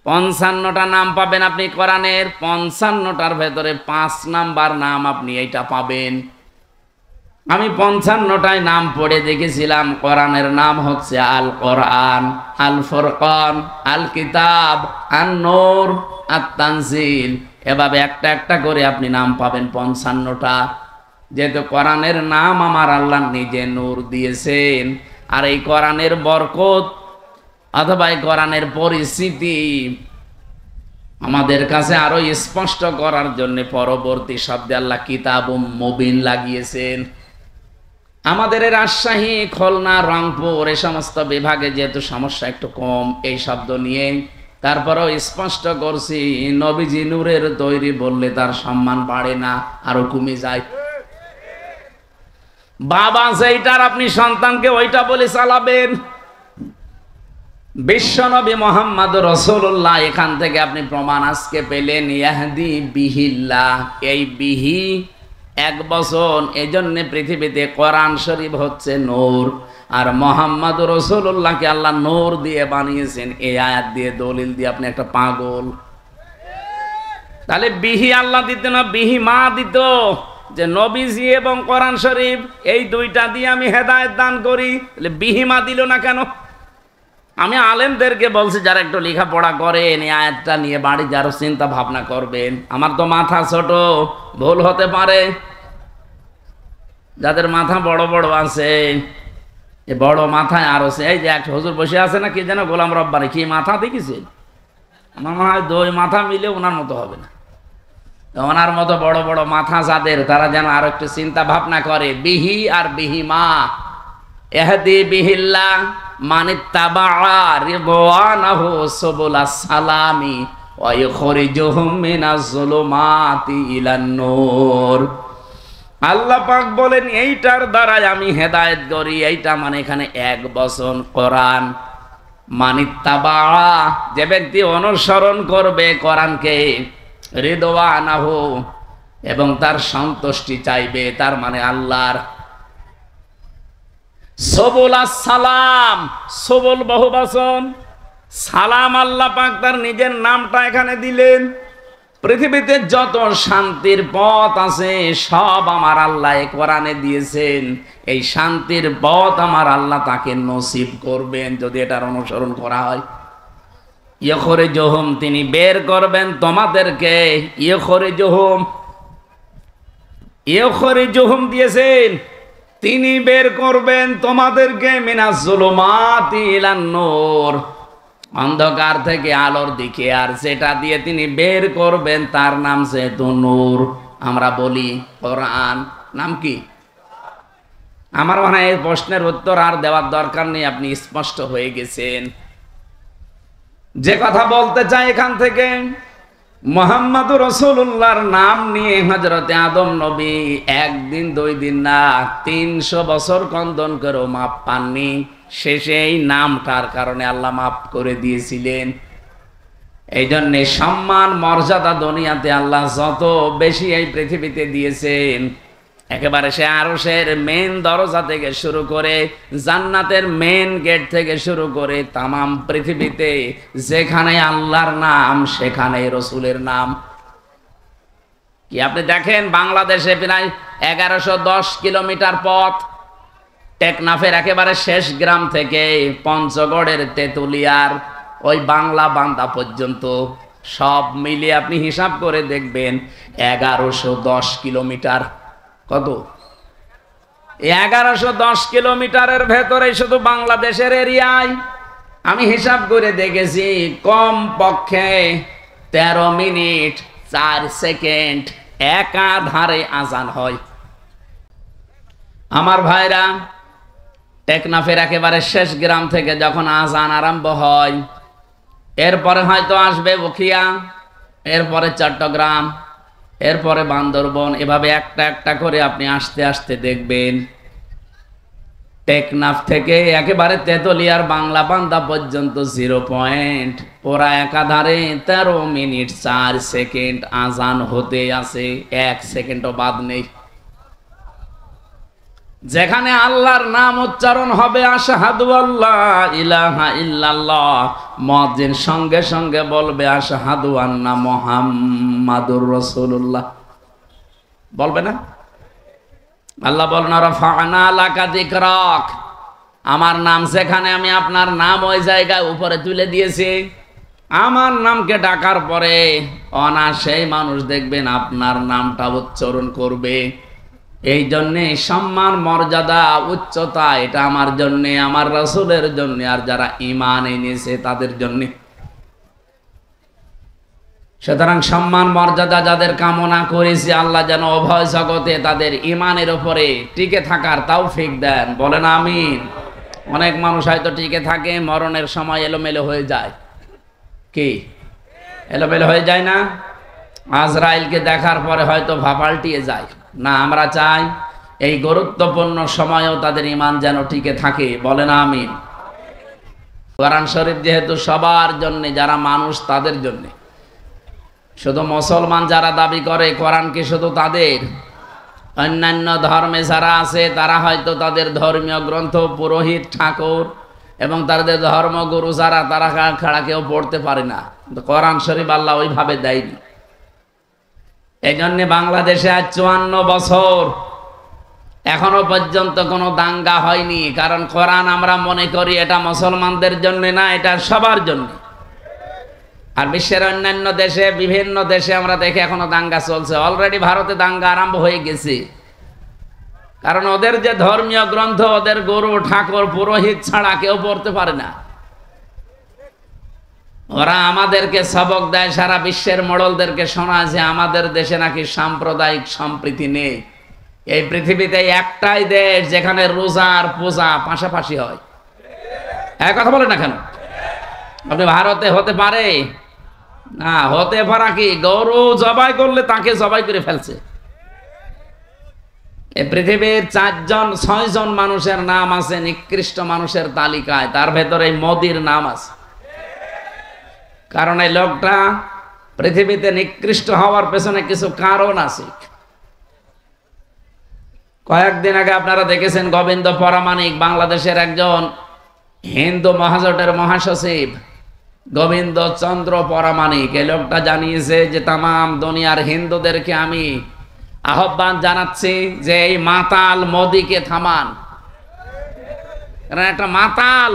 55টা নাম পাবেন আপনি কোরআনের। 55টার ভেতরে 5 নাম্বার নাম আপনি এইটা পাবেন। আমি 55টায় নাম পড়ে দেখেছিলাম। কোরআনের নাম হচ্ছে আল কোরআন, আল ফুরকান, আল কিতাব, আন নূর, আত তানজিল। এভাবে একটা একটা করে আপনি নাম পাবেন 55টা। যেহেতু কোরআনের নাম আমার আল্লাহ নিজে নূর দিয়েছেন, আর এই কোরআনের বরকত অথবা এই কোরআনের পরিস্থিতি আমাদের কাছে আরো স্পষ্ট করার জন্য পরবর্তী শব্দে আল্লাহ কিতাবুম মুবিন লাগিয়েছেন। আমাদের রাজশাহী, খুলনা, রংপুর এই সমস্ত বিভাগে যেহেতু সমস্যা একটু কম এই শব্দ নিয়ে, তারপরেও স্পষ্ট করছি, নবীজি নূরের তৈরি বললে তার সম্মান বাড়ে না, আরো কমে যায়। বাবা যেইটার আপনি সন্তানকে ওইটা বলে চালাবেন। বিশ্বনবী মুহাম্মদ রাসূলুল্লাহ, এখান থেকে আপনি প্রমাণ আজকে পেলেন। ইয়াহদি বিহিল্লাহ, এই বিহি এক বচন, এজন্য পৃথিবীতে কোরআন শরীফ হচ্ছে নূর, আর মুহাম্মদ রাসূলুল্লাহকে আল্লাহ নূর দিয়ে বানিয়েছেন। এই আয়াত দিয়ে দলিল দিয়ে আপনি একটা পাগল। তাহলে বিহি আল্লাহ দিত না, বিহি মা দিত, যে নবীজি এবং কোরআন শরীফ এই দুইটা দিয়ে আমি হেদায়েত দান করি। তাহলে বিহি মা দিল না কেন? আমি আলেমদেরকে বলছি, যারা একটু লেখাপড়া করেন, এই আয়াতটা নিয়ে বাড়ি যারও চিন্তা ভাবনা করবেন। আমার তো মাথা ছোট, ভুল হতে পারে। যাদের মাথা বড় বড় আছে, এই বড় মাথায় আরো এই যে একটা হুজুর বসে আছে না, কি যেন গোলাম রব্বানি, কি মাথা দেখেছেন? আমার মনে হয় দুই মাথা মিলে ওনার মতো হবে না। ওনার মতো বড় বড় মাথা যাদের, তারা যেন আরো একটু চিন্তা ভাবনা করে। বিহি আর বিহিমা, ইহদি বিহিল্লাহ মানিত্তাবা রিদওয়ানাহু সুবুলাস সালামি ওয়া ইখরিজুহুম মিনাজ যুলুমাতি ইলান নূর। আল্লাহ পাক বলেন, এইটার দ্বারা আমি হেদায়েত করি। এইটা মানে এখানে এক বচন কোরআন। মানিত্তাবা, যে ব্যক্তি অনুসরণ করবে কোরআনকে, রিদওয়ানাহু, এবং তার সন্তুষ্টি চাইবে, তার মানে আল্লাহর। সবুলাস সালাম, সবুল বহুবচন, সালাম আল্লাহ পাক তার নিজের নামটা এখানে দিলেন। পৃথিবীতে যত শান্তির পথ আছে সব আমার আল্লাহ কোরআনে দিয়েছেন। এই শান্তির পথ আমার আল্লাহ তাকে নসিব করবেন যদি এটার অনুসরণ করা হয়। ইখরিজুহুম, তিনি বের করবেন তোমাদেরকে। ইখরিজুহুম দিয়েছেন, তিনি বের করবেন তোমাদেরকে মিনাজ যুলুমাতি ইলান নূর, অন্ধকার থেকে আলোর দিকে। আর যেটা দিয়ে তিনি বের করবেন তার নাম যেহেতু নূর, আমরা বলি কোরআন। নাম কি? আমার মনে হয় এই প্রশ্নের উত্তর আর দেওয়ার দরকার নেই, আপনি স্পষ্ট হয়ে গেছেন। যে কথা বলতে চাই এখান থেকে, মুহাম্মদুর রাসূলুল্লাহর নাম নিয়ে হযরতে আদম নবী একদিন দুই দিন না 300 বছর কন্দন করেও মাপ পাননি। শেষে এই নামটার কারণে আল্লাহ মাফ করে দিয়েছিলেন। এই জন্যে সম্মান মর্যাদা দুনিয়াতে আল্লাহ যত বেশি এই পৃথিবীতে দিয়েছেন, একেবারে সে আরশের মেন দরজা থেকে শুরু করে, জান্নাতের মেন গেট থেকে শুরু করে, তামাম পৃথিবীতে যেখানে আল্লাহর নাম সেখানে রসুলের নাম। কি আপনি দেখেন, বাংলাদেশে প্রায় 1110 কিলোমিটার পথ, টেকনাফের একেবারে শেষ গ্রাম থেকে পঞ্চগড়ের তেতুলিয়ার ওই বাংলা বান্দা পর্যন্ত সব মিলিয়ে আপনি হিসাব করে দেখবেন 1110 কিলোমিটার। কত? 1110 কিলোমিটারের ভেতরে শুধু বাংলাদেশের এরিয়ায় আমি হিসাব করে দেখেছি কম পক্ষে 13 মিনিট 4 সেকেন্ড একাধারে আজান হয়। আমার ভাইরা, টেকনাফের একেবারে শেষ গ্রাম থেকে যখন আজান আরম্ভ হয়, এরপরে হয়তো আসবে বখিয়া, এরপরে চট্টগ্রাম, এরপরে বান্দরবন, এভাবে একটা একটা করে আপনি আস্তে আস্তে দেখবেন টেকনাফ থেকে একেবারে তেতুলিয়ার বাংলা বান্দা পর্যন্ত 0 পয়েন্ট, ওরা একাধারে 13 মিনিট 4 সেকেন্ড আজান হতে আছে, 1 সেকেন্ডও বাদ নেই। যেখানে আল্লাহর নাম উচ্চারণ হবে, আশহাদু আল্লা ইলাহা ইল্লাল্লাহ, মুয়াজ্জিন সঙ্গে সঙ্গে বলবে আশহাদু আন্না মুহাম্মাদুর রাসূলুল্লাহ, বলবে না? আল্লাহ বলেন রাফা'না লাকা যিকরাক, আমার নাম যেখানে, আমি আপনার নাম ওই জায়গায় উপরে তুলে দিয়েছি। আমার নামকে ডাকার পরে অনায়াসেই মানুষ দেখবেন আপনার নামটা উচ্চারণ করবে। এই জন্যে সম্মান মর্যাদা উচ্চতা এটা আমার জন্যে, আমার রাসূলের জন্য, আর যারা ঈমান এনেছে তাদের জন্য। সুতরাং সম্মান মর্যাদা যাদের কামনা করেছি, আল্লাহ যেন উভয় জগতে তাদের ঈমানের উপরে টিকে থাকার তৌফিক দেন, বলেন আমিন। অনেক মানুষ হয়তো টিকে থাকে, মরণের সময় এলোমেলো হয়ে যায়। কি এলোমেলো হয়ে যায় না? আজরাইলকে দেখার পরে হয়তো পাল্টিয়ে যায় না। আমরা চাই এই গুরুত্বপূর্ণ সময়েও তাদের ঈমান যেন টিকে থাকে, বলেন আমিন। কোরআন শরীফ যেহেতু সবার জন্য, যারা মানুষ তাদের জন্য। শুধু মুসলমান যারা দাবি করে কোরআন কি শুধু তাদের? অন্যান্য ধর্মে যারা আছে তারা হয়তো তাদের ধর্মীয় গ্রন্থ, পুরোহিত, ঠাকুর এবং তাদের ধর্মগুরু যারা, তারা ছাড়া কেউ পড়তে পারে না। কোরআন শরীফ আল্লাহ ওইভাবে দেয়নি। এই জন্য বাংলাদেশে আজ 54 বছর এখনো পর্যন্ত কোনো দাঙ্গা হয়নি। কারণ কোরআন আমরা মনে করি এটা মুসলমানদের জন্য না, এটা সবার জন্য। আর বিশ্বের অন্যান্য দেশে, বিভিন্ন দেশে আমরা দেখি এখনো দাঙ্গা চলছে। অলরেডি ভারতে দাঙ্গা আরম্ভ হয়ে গেছে। কারণ ওদের যে ধর্মীয় গ্রন্থ, ওদের গুরু, ঠাকুর, পুরোহিত ছাড়া কেউ পড়তে পারে না। ওরা আমাদেরকে সবক দেয়, সারা বিশ্বের মোড়লদেরকে শোনায় যে আমাদের দেশে নাকি সাম্প্রদায়িক সম্প্রীতি নেই। এই পৃথিবীতে একটাই দেশ যেখানে রোজা আর পূজা পাশাপাশি হয়। এক কথা বলে না কেন? আপনি ভারতে হতে পারে না, হতে পারা কি গরু জবাই করলে তাকে জবাই করে ফেলছে। এই পৃথিবীর 4-6 জন মানুষের নাম আছে নিকৃষ্ট মানুষের তালিকায়, তার ভেতরে মোদির নাম আছে। কারণ এই লোকটা পৃথিবীতে নিকৃষ্ট হওয়ার পেছনে কিছু কারণ আছে। কয়েকদিন আগে আপনারা দেখেছেন গোবিন্দ পরামানিক, বাংলাদেশের একজন হিন্দু মহাজোটের মহাসচিব গোবিন্দ চন্দ্র পরামানিক, এই লোকটা জানিয়েছে যে তামাম দুনিয়ার হিন্দুদেরকে আমি আহ্বান জানাচ্ছি যে এই মাতাল মোদিকে থামান। কারণ একটা মাতাল,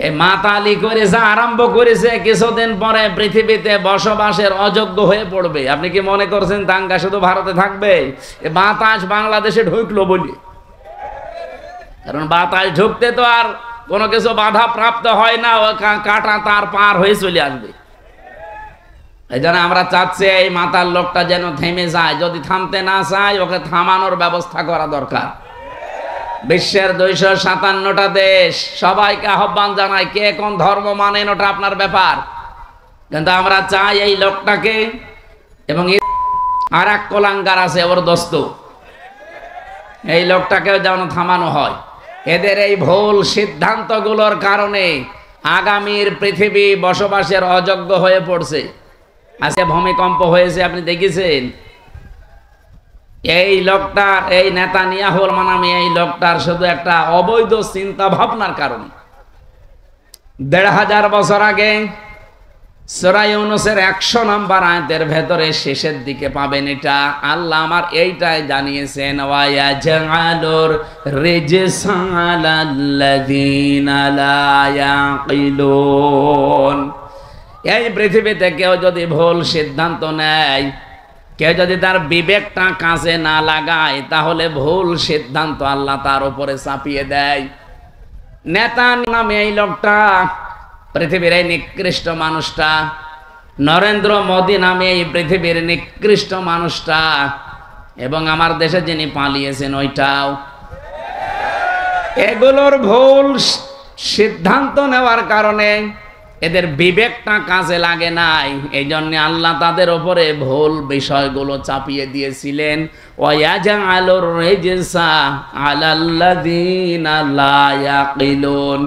এই মাতালি করে যা আরম্ভ করেছে, কিছুদিন পরে পৃথিবীতে বসবাসের অযোগ্য হয়ে পড়বে। আপনি কি মনে করছেন দাঙ্গা শুধু ভারতে থাকবে? এই বাতাস বাংলাদেশে ঢুকলো বলি। কারণ বাতাস ঢুকতে তো আর কোনো কিছু বাধা প্রাপ্ত হয় না, ও কাটা তার পার হয়ে চলে আসবে। এই জন্য আমরা চাচ্ছি এই মাতাল লোকটা যেন থেমে যায়। যদি থামতে না চায়, ওকে থামানোর ব্যবস্থা করা দরকার। বিশ্বের 257টা দেশ, সবাইকে আহ্বান জানাই, কে কোন ধর্ম মানেন ওটা আপনার ব্যাপার, কিন্তু আমরা চাই এই লোকটাকে, এবং আর এক কোলাঙ্গার আছে ওর দোস্ত, এই লোকটাকেও যেন থামানো হয়। এদের এই ভুল সিদ্ধান্তগুলোর কারণে আগামীর পৃথিবী বসবাসের অযোগ্য হয়ে পড়ছে। আজকে ভূমিকম্প হয়েছে, আপনি দেখেছেন। এই লোকটার, এই নেতানিয়াহুর নামে এই লোকটার শুধু একটা অবৈধ চিন্তা ভাবনার কারণে 1500 বছর আগে সূরা ইউনূসের 100 নম্বর আয়াতের ভেতরে শেষের দিকে পাবেন এটা। আল্লাহ আমার এইটাই জানিয়েছেন, ওয়া ইয়াজআলুর রিজসা আলাল্লাযীনা লা ইয়াকিলুন। এই পৃথিবীতে কেউ যদি ভুল সিদ্ধান্ত নেয়, কেউ যদি তার বিবেকটা কাজে না লাগায়, তাহলে ভুল সিদ্ধান্ত আল্লাহ তার উপরে চাপিয়ে দেয়। নেতা নামে এই লোকটা, পৃথিবীর এই নিকৃষ্ট মানুষটা, নরেন্দ্র মোদী নামে এই পৃথিবীর নিকৃষ্ট মানুষটা, এবং আমার দেশে যিনি পালিয়েছেন ওইটাও, এগুলোর ভুল সিদ্ধান্ত নেওয়ার কারণে এদের বিবেকটা কাজে লাগে নাই। এই জন্য আল্লাহ তাদের উপরে ভুল বিষয়গুলো চাপিয়ে দিয়েছিলেন। ওয়ায়াজআলুর রিজসা আলাল্লাযীনা লা ইয়াকিলুন।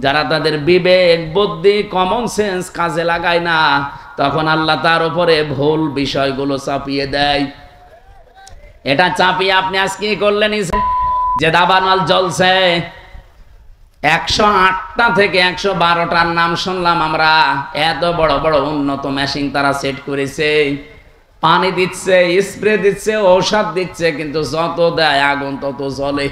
যারা তাদের বিবেক, বুদ্ধি, কমন সেন্স কাজে লাগায় না, তখন আল্লাহ তার উপরে ভুল বিষয়গুলো চাপিয়ে দেয়। এটা চাপিয়ে আপনি আজকে কি করলেন যে দাবানল জ্বলছে, 108টা থেকে 112টার নাম শুনলাম আমরা। এত বড় বড় উন্নত মেশিন তারা সেট করেছে, পানি দিচ্ছে, স্প্রে দিচ্ছে, ঔষধ দিচ্ছে, কিন্তু যত দেয় আগুন তত জ্বলে।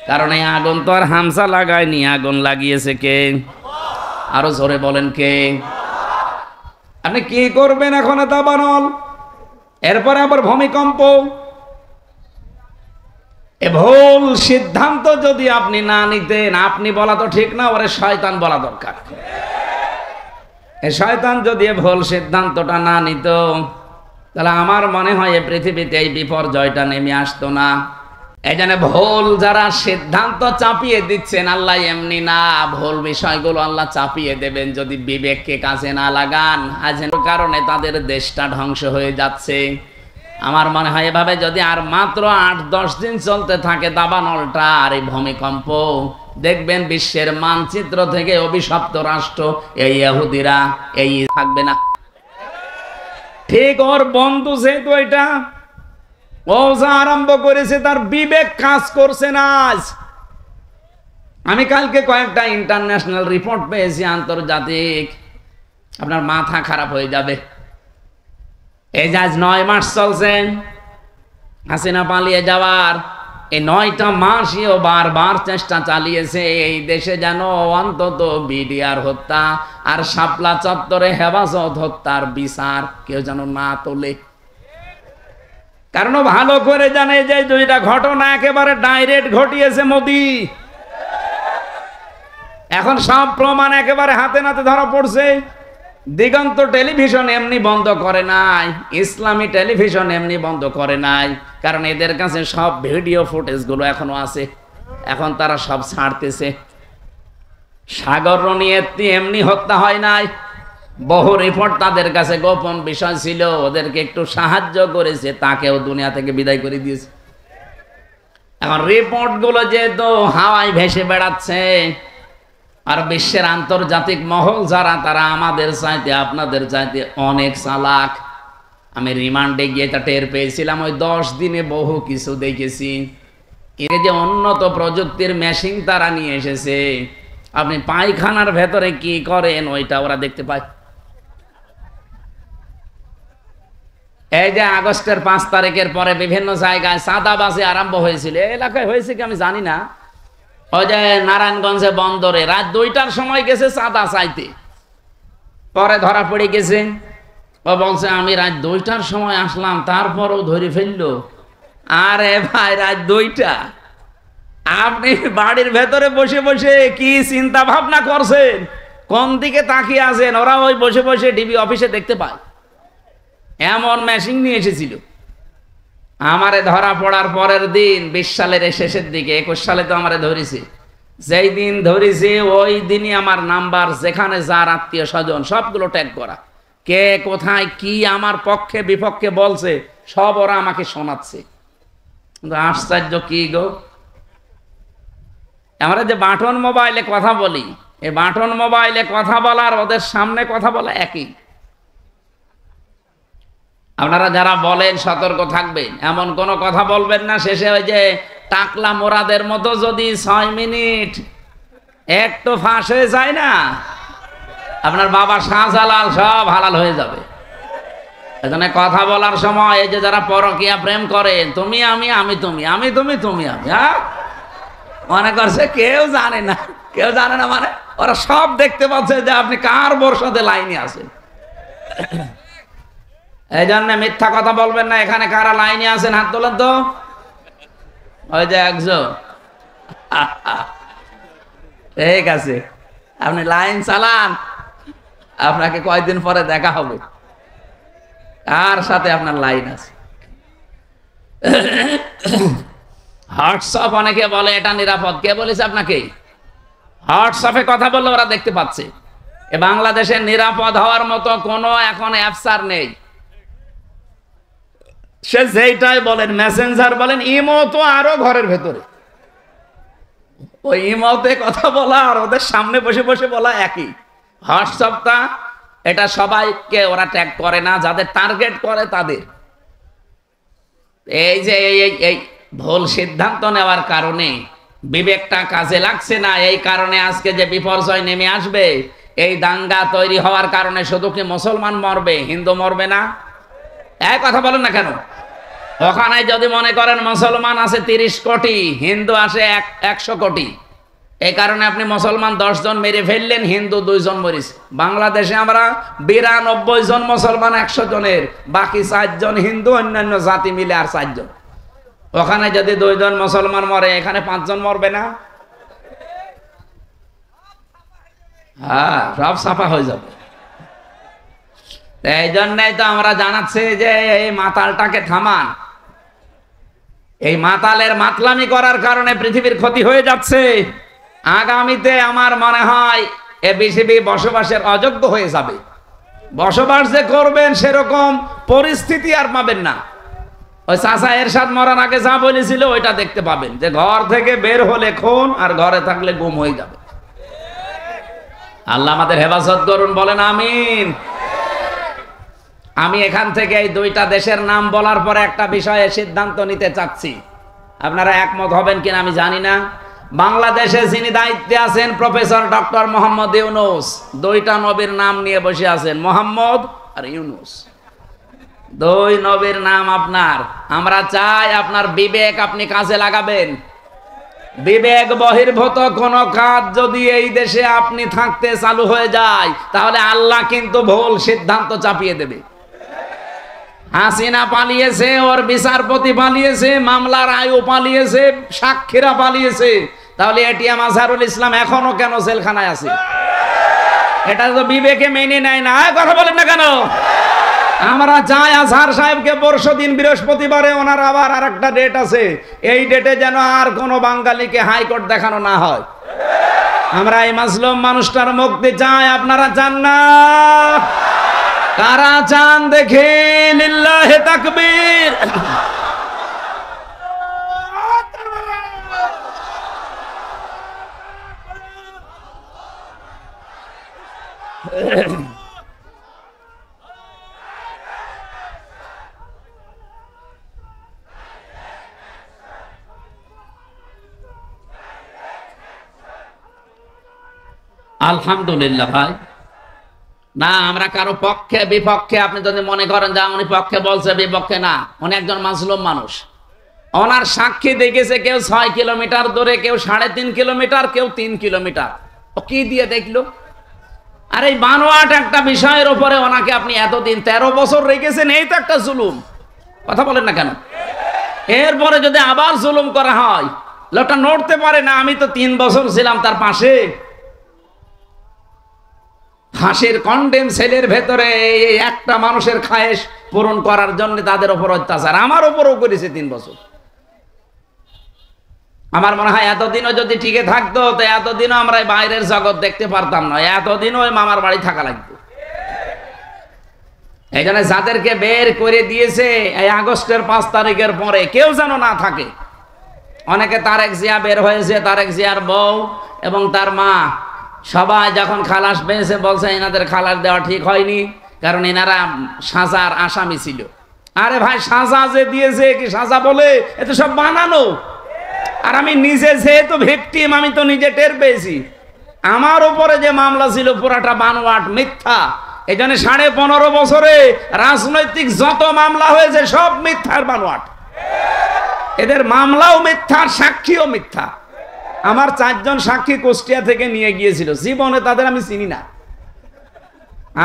কারণ এই আগুন তো আর হামসা লাগায়নি, আগুন লাগিয়েছে কে? আরো জোরে বলেন কে? আপনি কি করবেন এখন? দাবানল, এরপরে আবার ভূমিকম্প। এ ভুল সিদ্ধান্ত যদি আপনি না নিতেন, আপনি বলা তো ঠিক না, ওরে শয়তান বলা দরকার। এই শয়তান যদি ভুল সিদ্ধান্তটা না নিত, তাহলে আমার মনে হয় এই পৃথিবীতে এই বিপর্যয়টা নেমে আসতো না। এই জন্য ভুল যারা সিদ্ধান্ত চাপিয়ে দিচ্ছেন, আল্লাহ এমনি না, ভুল বিষয়গুলো আল্লাহ চাপিয়ে দেবেন যদি বিবেককে কাজে না লাগান। আজ কারণে তাদের দেশটা ধ্বংস হয়ে যাচ্ছে। আমার মনে হয় এভাবে যদি আর মাত্র 8-10 দিন চলতে থাকে দাবানলটা আর এই ভূমিকম্প, দেখবেন বিশ্বের মানচিত্র থেকে অভিশপ্ত রাষ্ট্র এই ইহুদিরা এই থাকবে না। ঠিক ওর বন্ধু যেহেতু এটা ও যা আরম্ভ করেছে তার বিবেক কাজ করছে না। আজ আমি কালকে কয়েকটা ইন্টারন্যাশনাল রিপোর্ট পেয়েছি আন্তর্জাতিক, আপনার মাথা খারাপ হয়ে যাবে। এই যে আজ 9 মাস চলছে হাসিনা পালিয়ে যাওয়ার, এই 9টা মাসইও বারবার চেষ্টা চালিয়েছে এই দেশে যেন অন্তত বিডিআর হত্যা আর শাপলা চত্বরে হেফাজত হত্যার বিচার কেউ যেন না তোলে। কারণ ভালো করে জানে যে দুইটা ঘটনা একেবারে ডাইরেক্ট ঘটিয়েছে মোদি। এখন সব প্রমাণ একেবারে হাতে নাতে ধরা পড়ছে। দিগন্ত টেলিভিশন এমনি বন্ধ করে নাই, ইসলামী টেলিভিশন এমনি বন্ধ করে নাই, কারণ এদের কাছে সব ভিডিও ফুটেজগুলো এখনো আছে, এখন তারা সব ছাড়তেছে। সাগর রনিয়েত্তি এমনি হত্যা হয় নাই, বহু রিপোর্ট তাদের কাছে গোপন বিষয় ছিল, ওদেরকে একটু সাহায্য করেছে, তাকেও দুনিয়া থেকে বিদায় করে দিয়েছে। এখন রিপোর্টগুলো যেহেতু হাওয়ায় ভেসে বেড়াচ্ছে, আর বিশ্বের আন্তর্জাতিক মহল যারা তারা আমাদের চাইতে আপনাদের চাইতে অনেক চালাক। আমি রিমান্ডে গিয়ে তা টের পেয়েছিলাম, ওই 10 দিনে বহু কিছু দেখেছি। এই যে উন্নত প্রযুক্তির মেশিন তারা নিয়ে এসেছে, আপনি পায়খানার ভেতরে কি করেন ওইটা ওরা দেখতে পায়। এই যে আগস্টের 5 তারিখের পরে বিভিন্ন জায়গায় চাঁদাবাজি আরম্ভ হয়েছিল, এই এলাকায় হয়েছে কি আমি জানি না। ওই যে নারায়ণগঞ্জে বন্দরে রাত 2টার সময় গেছে চাঁদা চাইতে, পরে ধরা পড়ে গেছে। ও বলছে আমি রাত 2টার সময় আসলাম, তারপরও ধরে ফেললো। আরে ভাই, রাত 2টা আপনি বাড়ির ভেতরে বসে বসে কি চিন্তা ভাবনা করছেন, কোন দিকে তাকিয়ে আছেন, ওরা ওই বসে বসে ডিবি অফিসে দেখতে পায়। এমন মেশিন নিয়ে এসেছিল। আমারে ধরা পড়ার পরের দিন 20 সালের শেষের দিকে, 21 সালে তো আমারে ধরেছে, যেই দিন ধরেছে ওই দিনই আমার নাম্বার, যেখানে যার আত্মীয় স্বজন সবগুলো ট্যাগ করা, কে কোথায় কি আমার পক্ষে বিপক্ষে বলছে সব ওরা আমাকে শোনাচ্ছে। কিন্তু আশ্চর্য কি গো, আমরা যে বাটন মোবাইলে কথা বলি, এই বাটন মোবাইলে কথা বলার ওদের সামনে কথা বলা একই। আপনারা যারা বলেন সতর্ক থাকবেন, এমন কোন কথা বলবেন না শেষে ওই যে টাকলা মোরাদের মতো যদি 6 মিনিট একটু ফাঁস হয়ে যায় না, আপনার বাবা শাহজালাল সব হালাল হয়ে যাবে। এখানে কথা বলার সময় এই যে যারা পরকীয়া প্রেম করেন, তুমি আমি, আমি তুমি, আমি তুমি, তুমি আমি, হ্যাঁ মনে করছে কেউ জানে না, কেউ জানে না, মানে ওরা সব দেখতে পাচ্ছে যে আপনি কার বর্ষাতে লাইনে আছেন। এই জন্য মিথ্যা কথা বলবেন না। এখানে কারা লাইনে আছেন হাত তোলেন তো, ওই যে একজন। ঠিক আছে, আপনি লাইন চালান, আপনাকে কয়েকদিন পরে দেখা হবে কার সাথে আপনার লাইন আছে। হোয়াটসঅ্যাপ অনেকে বলে এটা নিরাপদ, কে বলেছে আপনাকে? হোয়াটসঅ্যাপে কথা বললে ওরা দেখতে পাচ্ছে। এ বাংলাদেশে নিরাপদ হওয়ার মতো কোনো এখন অ্যাপস আর নেই। সে যেইটাই বলেন, মেসেঞ্জার বলেন, ইমো তো আরো ঘরের ভেতরে। ওই ইমোতে কথা বলা আর ওদের সামনে বসে বসে বলা একই। হোয়াটসঅ্যাপটা এটা সবাইকে ওরা ট্যাগ করে না, যাদের টার্গেট করে তাদের। এই যে এই ভুল সিদ্ধান্ত নেওয়ার কারণে বিবেকটা কাজে লাগছে না, এই কারণে আজকে যে বিপর্যয় নেমে আসবে, এই দাঙ্গা তৈরি হওয়ার কারণে শুধু কি মুসলমান মরবে, হিন্দু মরবে না? এক কথা বলেন না কেন? ওখানে যদি মনে করেন মুসলমান আছে 30 কোটি, হিন্দু আসে 100 কোটি, এই কারণে আপনি মুসলমান 10 জন মেরে ফেললেন, হিন্দু 2 জন মরিস। বাংলাদেশে আমরা 92 জন মুসলমান 100 জনের, বাকি 4 জন হিন্দু, অন্যান্য জাতি মিলে আর 4 জন। ওখানে যদি 2 জন মুসলমান মরে, এখানে 5 জন মরবে না? হ্যাঁ, সব সাফা হয়ে যাবে। এই জন্যই তো আমরা জানাচ্ছি যে এই মাতালটাকে থামান। এই মাতালের মাতলামি করার কারণে পৃথিবীর ক্ষতি হয়ে যাচ্ছে। আগামীতে আমার মনে হয় এ পৃথিবী বসবাসের অযোগ্য হয়ে যাবে। বসবাস যে করবেন সেরকম পরিস্থিতি আর পাবেন না। ওই চাচা এরশাদ মরার আগে যা বলেছিল ওইটা দেখতে পাবেন, যে ঘর থেকে বের হলে খুন আর ঘরে থাকলে গুম হয়ে যাবে। আল্লাহ আমাদের হেফাজত করুন, বলেন আমিন। আমি এখান থেকে এই দুইটা দেশের নাম বলার পরে একটা বিষয়ে সিদ্ধান্ত নিতে চাচ্ছি, আপনারা একমত হবেন কিনা আমি জানি না। বাংলাদেশে যিনি দায়িত্বে আছেন প্রফেসর ডক্টর মোহাম্মদ ইউনূস, দুইটা নবীর নাম নিয়ে বসে আছেন, মোহাম্মদ আর ইউনূস, দুই নবীর নাম আপনার। আমরা চাই আপনার বিবেক আপনি কাজে লাগাবেন। বিবেক বহির্ভূত কোন কাজ যদি এই দেশে আপনি থাকতে চালু হয়ে যায়, তাহলে আল্লাহ কিন্তু ভুল সিদ্ধান্ত চাপিয়ে দেবে। হাসিনা পালিয়েছে, ওর বিচারপতি পালিয়েছে, মামলার আয়ু পালিয়েছে, সাক্ষীরা পালিয়েছে, তাহলে এটিএম আজহারুল ইসলাম এখনো কেন জেলখানায় আছে? এটা তো বিবেকে মেনে নেয় না। কথা বলেন না কেন? আমরা চাই আজহার সাহেবকে পরশুদিন বৃহস্পতিবারে ওনার আবার আরেকটা ডেট আছে, এই ডেটে যেন আর কোনো বাঙালিকে হাইকোর্ট দেখানো না হয়। আমরা এই মাজলুম মানুষটার মুক্তি চাই, আপনারা চান না? কারা চান দেখে? লিল্লাহে তাকবীর। আলহামদুলিল্লাহ ভাই, না আমরা কারো পক্ষে বিপক্ষে, আপনি যদি মনে করেন যে উনি পক্ষে বলছে বিপক্ষে, না, উনি একজন মাজলুম মানুষ। ওনার সাক্ষী দেখেছে কেউ 6 কিলোমিটার দূরে, কেউ 3.5 কিলোমিটার, কেউ 3 কিলোমিটার। ও কি দিয়ে দেখলো? আর এই বানোয়াট একটা বিষয়ের উপরে ওনাকে আপনি এতদিন 13 বছর রেখেছেন, এই তো একটা জুলুম। কথা বলেন না কেন? এরপরে যদি আবার জুলুম করা হয়, লোকটা নড়তে পারে না। আমি তো 3 বছর ছিলাম তার পাশে। ফাঁসির কন্ডেম সেলের ভেতরে একটা মানুষের খায়েশ পূরণ করার জন্য তাদের উপর অত্যাচার আমার উপরও করেছে 3 বছর। আমার মনে হয় এতদিনও যদি টিকে থাকতো, তো এতদিনও আমরা বাইরের জগৎ দেখতে পারতাম না, এতদিনও ওই মামার বাড়ি থাকা লাগতো। এই জন্য যাদেরকে বের করে দিয়েছে এই আগস্টের 5 তারিখের পরে, কেউ যেন না থাকে। অনেকে তারেক জিয়া বের হয়েছে, তারেক জিয়ার বউ এবং তার মা, সবাই যখন খালাস পেয়েছে বলছে এনাদের খালাস দেওয়া ঠিক হয়নি, কারণ এনারা সাজার আসামি ছিল। আরে ভাই, সাজা যে দিয়েছে কি সাজা বলে? এ তো সব বানানো। আর আমি নিজে যেহেতু ভিকটিম, আমি তো নিজে টের পেয়েছি আমার উপরে যে মামলা ছিল পুরাটা বানোয়াট, মিথ্যা। এই জন্য 15.5 বছরে রাজনৈতিক যত মামলা হয়েছে সব মিথ্যার বানোয়াট। এদের মামলাও মিথ্যা, সাক্ষীও মিথ্যা। আমার 4 জন সাক্ষী কুষ্টিয়া থেকে নিয়ে গিয়েছিল, জীবনে তাদের আমি চিনি না।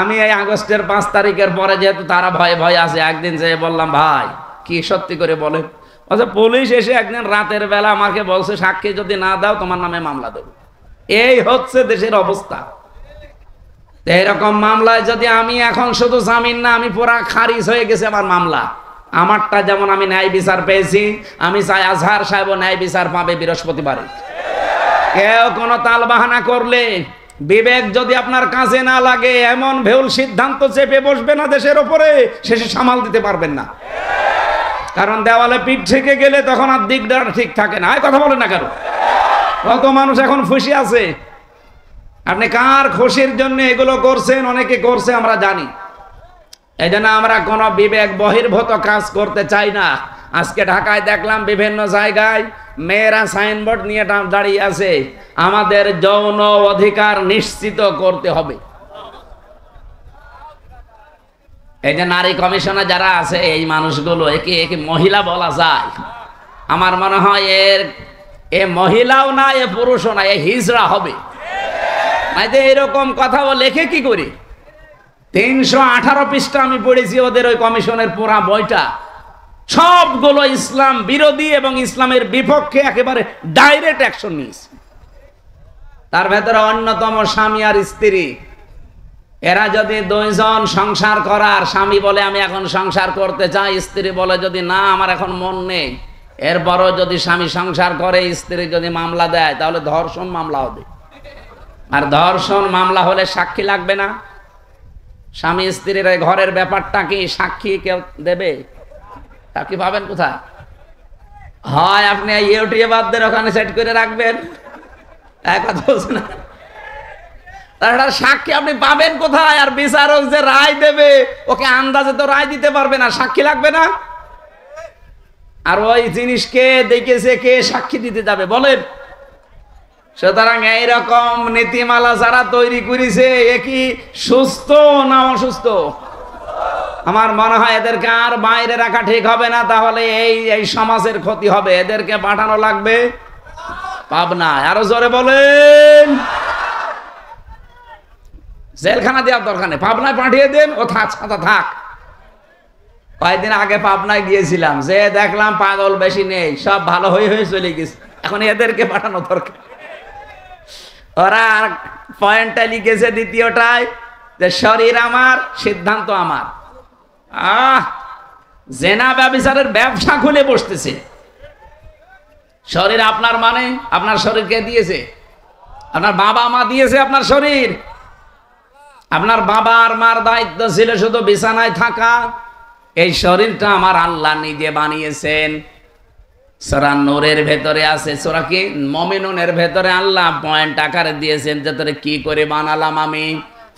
আমি এই আগস্টের 5 তারিখের পরে যেহেতু তারা ভয়ে ভয়ে আছে, একদিন যেয়ে বললাম, ভাই কি সত্যি করে বলেন? আচ্ছা, পুলিশ এসে একদিন রাতের বেলা আমাকে বলছে, সাক্ষী যদি না দাও তোমার নামে মামলা দেবো। এই হচ্ছে দেশের অবস্থা। এইরকম মামলায় যদি আমি এখন শুধু জামিন না, আমি পুরা খারিজ হয়ে গেছে আমার মামলা। আমারটা যেমন আমি ন্যায় বিচার পেয়েছি, আমি চাই আজহার সাহেব ন্যায় বিচার পাবে বৃহস্পতিবারে। কেউ কোনো তাল বাহানা করলে, বিবেক যদি আপনার কাজে না লাগে, এমন ভুল সিদ্ধান্ত চেপে বসবে না দেশের ওপরে, শেষে সামাল দিতে পারবেন না। কারণ দেওয়ালে পিঠ থেকে গেলে তখন আর দিকটা ঠিক থাকে না। কথা বলেন না কেন? কত মানুষ এখন খুশি আছে। আপনি কার খুশির জন্য এগুলো করছেন? অনেকে করছে, আমরা জানি। এই জন্য আমরা কোনো বিবেক বহির্ভূত কাজ করতে চাই না। আজকে ঢাকায় দেখলাম বিভিন্ন জায়গায় মেয়েরা সাইনবোর্ড নিয়ে দাঁড়িয়ে আছে, আমাদের যৌন অধিকার নিশ্চিত করতে হবে। এই যে নারী কমিশনে যারা আছে, এই মানুষগুলো একে মহিলা বলা যায়? আমার মনে হয় এ মহিলাও না, এ পুরুষও না, এ হিজড়া হবে। এরকম কথা লেখে কি করি? 318 পৃষ্ঠা আমি পড়েছি ওদের ওই কমিশনের পুরা বইটা। সবগুলো ইসলাম বিরোধী এবং ইসলামের বিপক্ষে একেবারে ডাইরেক্ট অ্যাকশন নিয়েছে। তার ভেতরে অন্যতম স্বামী আর স্ত্রী। এরা যদি 2 জন সংসার করার, স্বামী বলে আমি এখন সংসার করতে চাই, স্ত্রী বলে যদি না আমার এখন মন নেই, এরপরও যদি স্বামী সংসার করে, স্ত্রী যদি মামলা দেয়, তাহলে ধর্ষণ মামলা হবে। আর ধর্ষণ মামলা হলে সাক্ষী লাগবে না। স্বামী স্ত্রীর ঘরের ব্যাপারটা কি সাক্ষী কেউ দেবে? তা কি পাবেন কোথায়? হয় আপনি ইউটিউবারদের ওখানে সেট করে রাখবেন, এক কথা বলছে না, তার সাক্ষী আপনি পাবেন কোথায়? আর বিচারক যে রায় দেবে ওকে আন্দাজে তো রায় দিতে পারবে না, সাক্ষী লাগবে না? আর ওই জিনিসকে দেখেছে কে সাক্ষী দিতে যাবে বলেন? সুতরাং এইরকম নীতিমালা যারা তৈরি করেছে এ কি সুস্থ না অসুস্থ? আমার মনে হয় এদেরকে আর বাইরে রাখা ঠিক হবে না, তাহলে এই সমাজের ক্ষতি হবে। এদেরকে পাঠানো লাগবে পাবনায়। আরো জোরে বলেন। জেলখানা দেওয়ার দরকার নেই, পাবনায় পাঠিয়ে দেন, ও থাক থাক। কয়েকদিন আগে পাবনায় গিয়েছিলাম, যে দেখলাম পাগল বেশি নেই, সব ভালো হয়ে চলে গেছে। এখন এদেরকে পাঠানো দরকার। ওরা পয়েন্টটা লিখেছে দ্বিতীয়টায় যে শরীর আমার, সিদ্ধান্ত আমার। জেনা ব্যভিচারের ব্যবসা খুলে বসতেছে। শরীর আপনার মানে আপনার শরীর কে দিয়েছে? আপনার বাবা মা দিয়েছে আপনার শরীর। আপনার বাবা আর মার দায়িত্ব ছিল শুধু বিছানায় থাকা। এই শরীরটা আমার আল্লাহ নিজে বানিয়েছেন। সূরা নূরের ভেতরে আছে, সূরা কি মুমিনুনের ভেতরে আল্লাহ পয়েন্ট আকারে দিয়েছেন যে তোরে কি করে বানালাম আমি।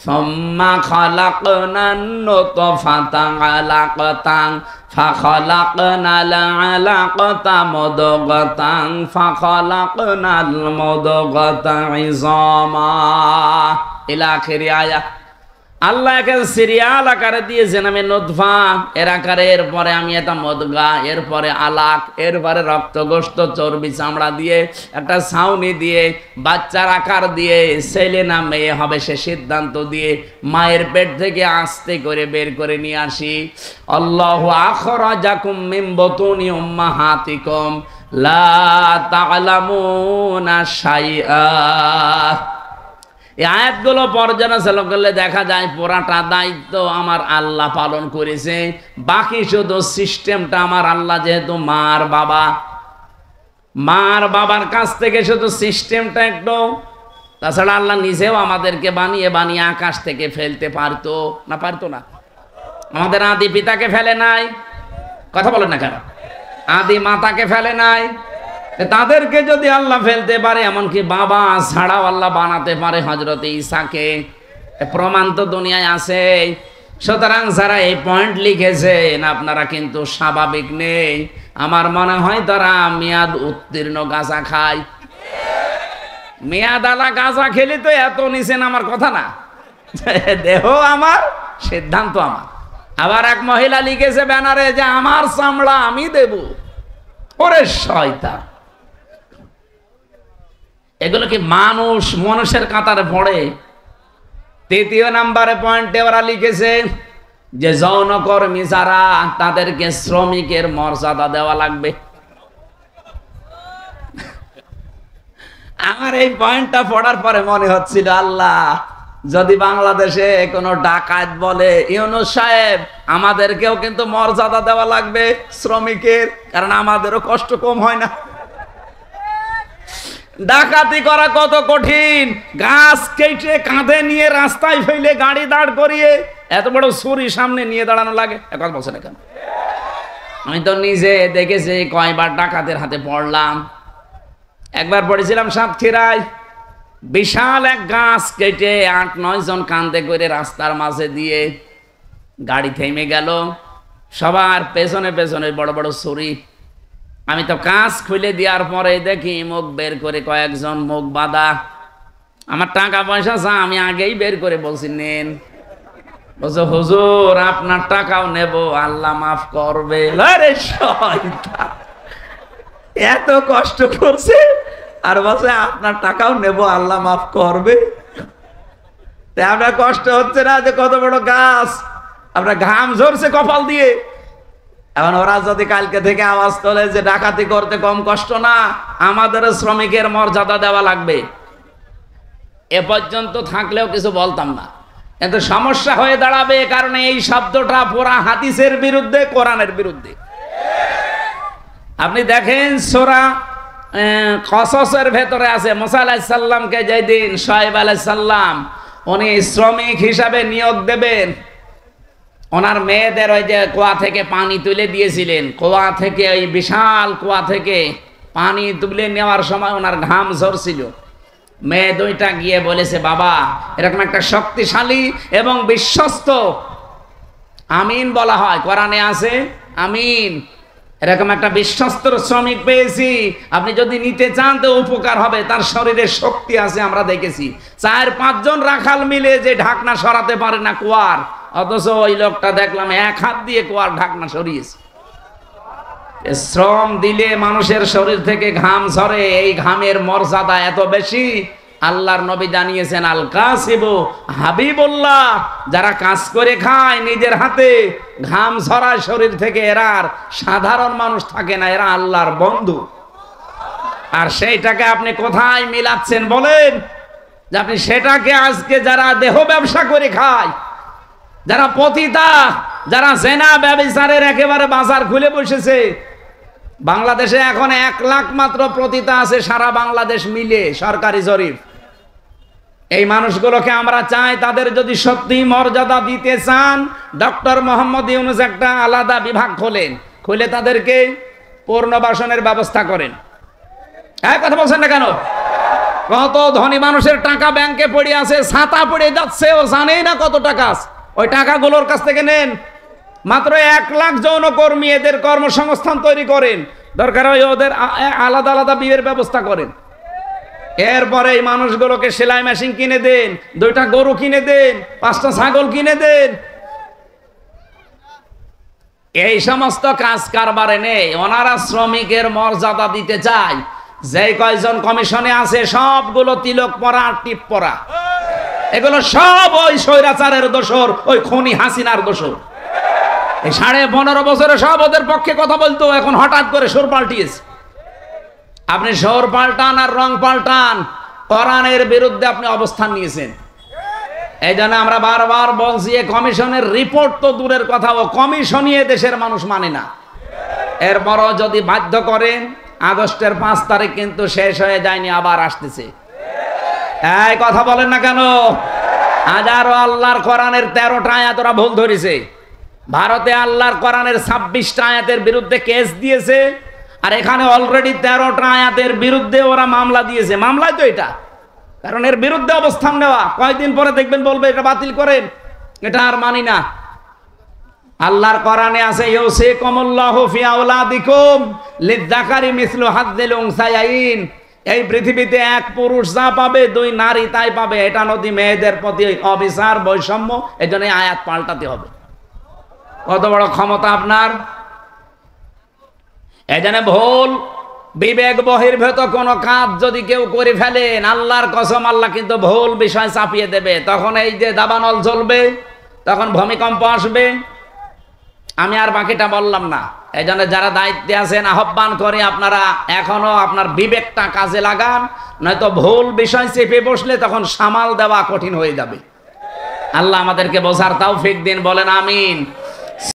সুম্মা খালাকনান নুতফাতান আলাকাতান ফাখালাকনাল আলাকাতা মুদগাতান ফাখালাকনাল মুদগাতা ইযামা ইলা আখিরি আয়াত। আল্লাহ একে সিরিয়াল আকারে দিয়েছেন, আমি নুতফা এর আকারে, এরপরে আমি এটা মুদগা, এরপরে আলাক, এরপরে রক্তগোস্ত চর্বি চামড়া দিয়ে একটা ছাউনি দিয়ে বাচ্চার আকার দিয়ে ছেলে না মেয়ে হবে সে সিদ্ধান্ত দিয়ে মায়ের পেট থেকে আস্তে করে বের করে নিয়ে আসি। আল্লাহু আখরাজাকুম মিন বুতুনি উম্মাহাতিকুম লা তা'লামুনা শাইআ। এই আয়াতগুলো পর্যালোচনা করলে দেখা যায় পুরাটা দায়িত্ব আমার আল্লাহ পালন করেছে, বাকি শুধু সিস্টেমটা আমার আল্লাহ, যেহেতু মার বাবার কাছ থেকে শুধু সিস্টেমটা একটু। তাছাড়া আল্লাহ নিজেও আমাদেরকে বানিয়ে বানিয়ে আকাশ থেকে ফেলতে পারতো না? পারতো না? আমাদের আদি পিতাকে ফেলে নাই, কথা বলেন না কেন? আদি মাতাকে ফেলে নাই। তাদেরকে যদি আল্লাহ ফেলতে পারে, এমনকি বাবা ছাড়াও আল্লাহ বানাতে পারে হযরত ঈসাকে, প্রমাণ তো দুনিয়ায় আছে। সুতরাং যারা এই পয়েন্ট লিখেছেন আপনারা কিন্তু স্বাভাবিক নেই। আমার মনে হয় তারা মেয়াদ উত্তীর্ণ গাঁজা খায়। মেয়াদ আলা গাঁজা খেলে তো এত নিছেন আমার কথা না, দেহ আমার, সিদ্ধান্ত আমার। আবার এক মহিলা লিখেছে ব্যানারে যে আমার চামড়া আমি দেব। ওরে শয়তান! এগুলো কি মানুষের কাতারে পড়ে? তৃতীয় নাম্বারে পয়েন্টে ওরা লিখেছে যে যৌনকর্মী যারা, তাদেরকে শ্রমিকের মর্যাদা দেওয়া লাগবে। আমার এই পয়েন্টটা পড়ার পরে মনে হচ্ছিল, আল্লাহ যদি বাংলাদেশে কোনো ডাকাত বলে, ইউনূস সাহেব আমাদেরকেও কিন্তু মর্যাদা দেওয়া লাগবে শ্রমিকের, কারণ আমাদেরও কষ্ট কম হয় না। ডাকাতি করা কত কঠিন, গাছ কেটে কাঁধে নিয়ে রাস্তায় ফেলে গাড়ি দাঁড় করিয়ে এত বড় ছুরি সামনে নিয়ে দাঁড়ানো লাগে। এখন বলছে না কেন? আমি তো নিজে দেখেছি, কয়বার ডাকাতের হাতে পড়লাম। একবার পড়েছিলাম সাতক্ষীরায়, বিশাল এক গাছ কেটে ৮-৯ জন কাঁধে করে রাস্তার মাঝে দিয়ে গাড়ি থেমে গেল, সবার পেছনে পেছনে বড় বড় ছুরি। আমি তো কাঁচ খুলে দেওয়ার পরে দেখি মুখ বের করে কয়েকজন, মুখ বাঁধা। আমার টাকা পয়সা চা, আমি আগেই বের করে বলছি নেন। বলছো হুজুর আপনার টাকাও নেব, আল্লাহ মাফ করবে। আরে শয়তান, এত কষ্ট করছে আর বলছে আপনার টাকাও নেব, আল্লাহ মাফ করবে। আপনার কষ্ট হচ্ছে না যে কত বড় গাছ, আপনার ঘাম ঝরছে কপাল দিয়ে। এখন ওরা যদি কালকে থেকে আওয়াজ তোলে যে ডাকাতি করতে কম কষ্ট না, আমাদের শ্রমিকের মর্যাদা দেওয়া লাগবে, এ পর্যন্ত থাকলেও কিছু বলতাম না। কিন্তু সমস্যা হয়ে দাঁড়াবে, কারণ এই শব্দটা পুরা হাদিসের বিরুদ্ধে, কোরআনের বিরুদ্ধে। আপনি দেখেন সূরা কসসের ভেতরে আছে, মুসা আলাইহিস সালামকে যেদিন শুআয়ব আলাইহিস সালাম উনি শ্রমিক হিসাবে নিয়োগ দেবেন, ওনার মেয়েদের ওই যে কুয়া থেকে পানি তুলে দিয়েছিলেন, কুয়া থেকে ওই বিশাল কুয়া থেকে পানি তুলে নেওয়ার সময় ওনার ঘাম ঝরছিল। মেয়ে দুইটা গিয়ে বলেছে, বাবা এরকম একটা শক্তিশালী এবং বিশ্বস্ত, আমিন বলা হয় কোরআনে আছে আমিন, এরকম একটা বিশ্বস্ত শ্রমিক পেয়েছি, আপনি যদি নিতে চান তো উপকার হবে, তার শরীরে শক্তি আছে। আমরা দেখেছি 4-5 জন রাখাল মিলে যে ঢাকনা সরাতে পারে না কুয়ার, অথচ ওই লোকটা দেখলাম 1 হাত দিয়ে কুয়ার ঢাকনা সরিয়েছে। শ্রম দিলে মানুষের শরীর থেকে ঘাম ঝরে, এই ঘামের মর্যাদা এত বেশি। আল্লাহর নবী জানিয়েছেন, আল কাসিবু হাবিবুল্লাহ, যারা কাজ করে খায় নিজের হাতে, ঘাম ঝরায় শরীর থেকে, এরা আর সাধারণ মানুষ থাকে না, এরা আল্লাহর বন্ধু। আর সেইটাকে আপনি কোথায় মিলাচ্ছেন বলেন? যে আপনি সেটাকে আজকে যারা দেহ ব্যবসা করে খায়, যারা পতিতা, যারা জেনা ব্যভিচারের একেবারে বাজার খুলে বসেছে, বাংলাদেশে এখন 1 লাখ মাত্র পতিতা আছে সারা বাংলাদেশ মিলে, সরকারি জরিপ। এই মানুষগুলোকে আমরা চাই, তাদের যদি সত্যি মর্যাদা দিতে চান, ডক্টর মোহাম্মদ ইউনূস একটা আলাদা বিভাগ খোলেন, খুলে তাদেরকে পুনর্বাসনের ব্যবস্থা করেন। এক কথা বলছেন না কেন? কত ধনী মানুষের টাকা ব্যাংকে পড়ে আছে, ছাতা পড়ে যাচ্ছে, ও জানেই না কত টাকা আছে। ওই টাকাগুলোর কাছ থেকে নেন, মাত্র 1 লাখ যৌনকর্মী, এদের কর্মসংস্থান তৈরি করেন, দরকার হয় ওদের আলাদা আলাদা বিয়ের ব্যবস্থা করেন। এরপরে এই মানুষগুলোকে সেলাই মেশিন কিনে দেন, 2টা গরু কিনে দেন, 5টা ছাগল কিনে দেন। এই সমস্ত কাজ কারবারে নেই। ওনারা শ্রমিকের মর্যাদা দিতে চায়। যে কয়জন কমিশনে আছে সবগুলো তিলক পরা আর টিপ পরা, এগুলো সব ওই স্বৈরাচারের দোসর, ওই খুনি হাসিনার দোসর। এই 15.5 বছরে সব ওদের পক্ষে কথা বলতো, এখন হঠাৎ করে সুর পাল্টিয়েছে। আপনি সুর পাল্টান আর রং পাল্টান, কোরআনের বিরুদ্ধে আপনি অবস্থান নিয়েছেন। এই জন্য আমরা বারবার বলছি, কমিশনের রিপোর্ট তো দূরের কথা, ও কমিশনই দেশের মানুষ মানে না। এরপরও যদি বাধ্য করেন, আগস্টের 5 তারিখ কিন্তু শেষ হয়ে যায়নি, আবার আসতেছে। এই কথা বলেন না কেন? হাজারো আল্লাহর কোরআনের 13টা আয়াত ওরা ভুল ধরেছে। ভারতে আল্লাহর কোরআনের 26টা আয়াতের বিরুদ্ধে কেস দিয়েছে, আর এখানে অলরেডি 13টা আয়াতের বিরুদ্ধে ওরা মামলা দিয়েছে। মামলায় তো এটা, কারণ এর বিরুদ্ধে অবস্থান নেওয়া। কয়েকদিন পরে দেখবেন বলবে এটা বাতিল করেন, এটা আর মানি না। আল্লাহর কোরআনে আছে, ইউসিকুমুল্লাহু ফি আওলাদিকুম লিয-যাকারি মিসলু হাযযিল উনসায়াইন। এই পৃথিবীতে 1 পুরুষ যা পাবে 2 নারী তাই পাবে। এটা নদী মেয়েদের প্রতি অবিচার, বৈষম্য। এই জন্য আয়াত পাল্টাতে হবে। কত বড় ক্ষমতা আপনার! এই জন্য ভুল বিবেক বহির্ভূত কোনো কাজ যদি কেউ করে ফেলেন, আল্লাহর কসম আল্লাহ কিন্তু ভুল বিষয় চাপিয়ে দেবে। তখন এই যে দাবানল জ্বলবে, তখন ভূমিকম্প আসবে। আমি আর বাকিটা বললাম না। এই জন্য যারা দায়িত্বে আছেন, আহ্বান করে আপনারা এখনো আপনার বিবেকটা কাজে লাগান, নয়তো ভুল বিষয় চেপে বসলে তখন সামাল দেওয়া কঠিন হয়ে যাবে। আল্লাহ আমাদেরকে বোঝার তৌফিক দিন, বলেন আমিন।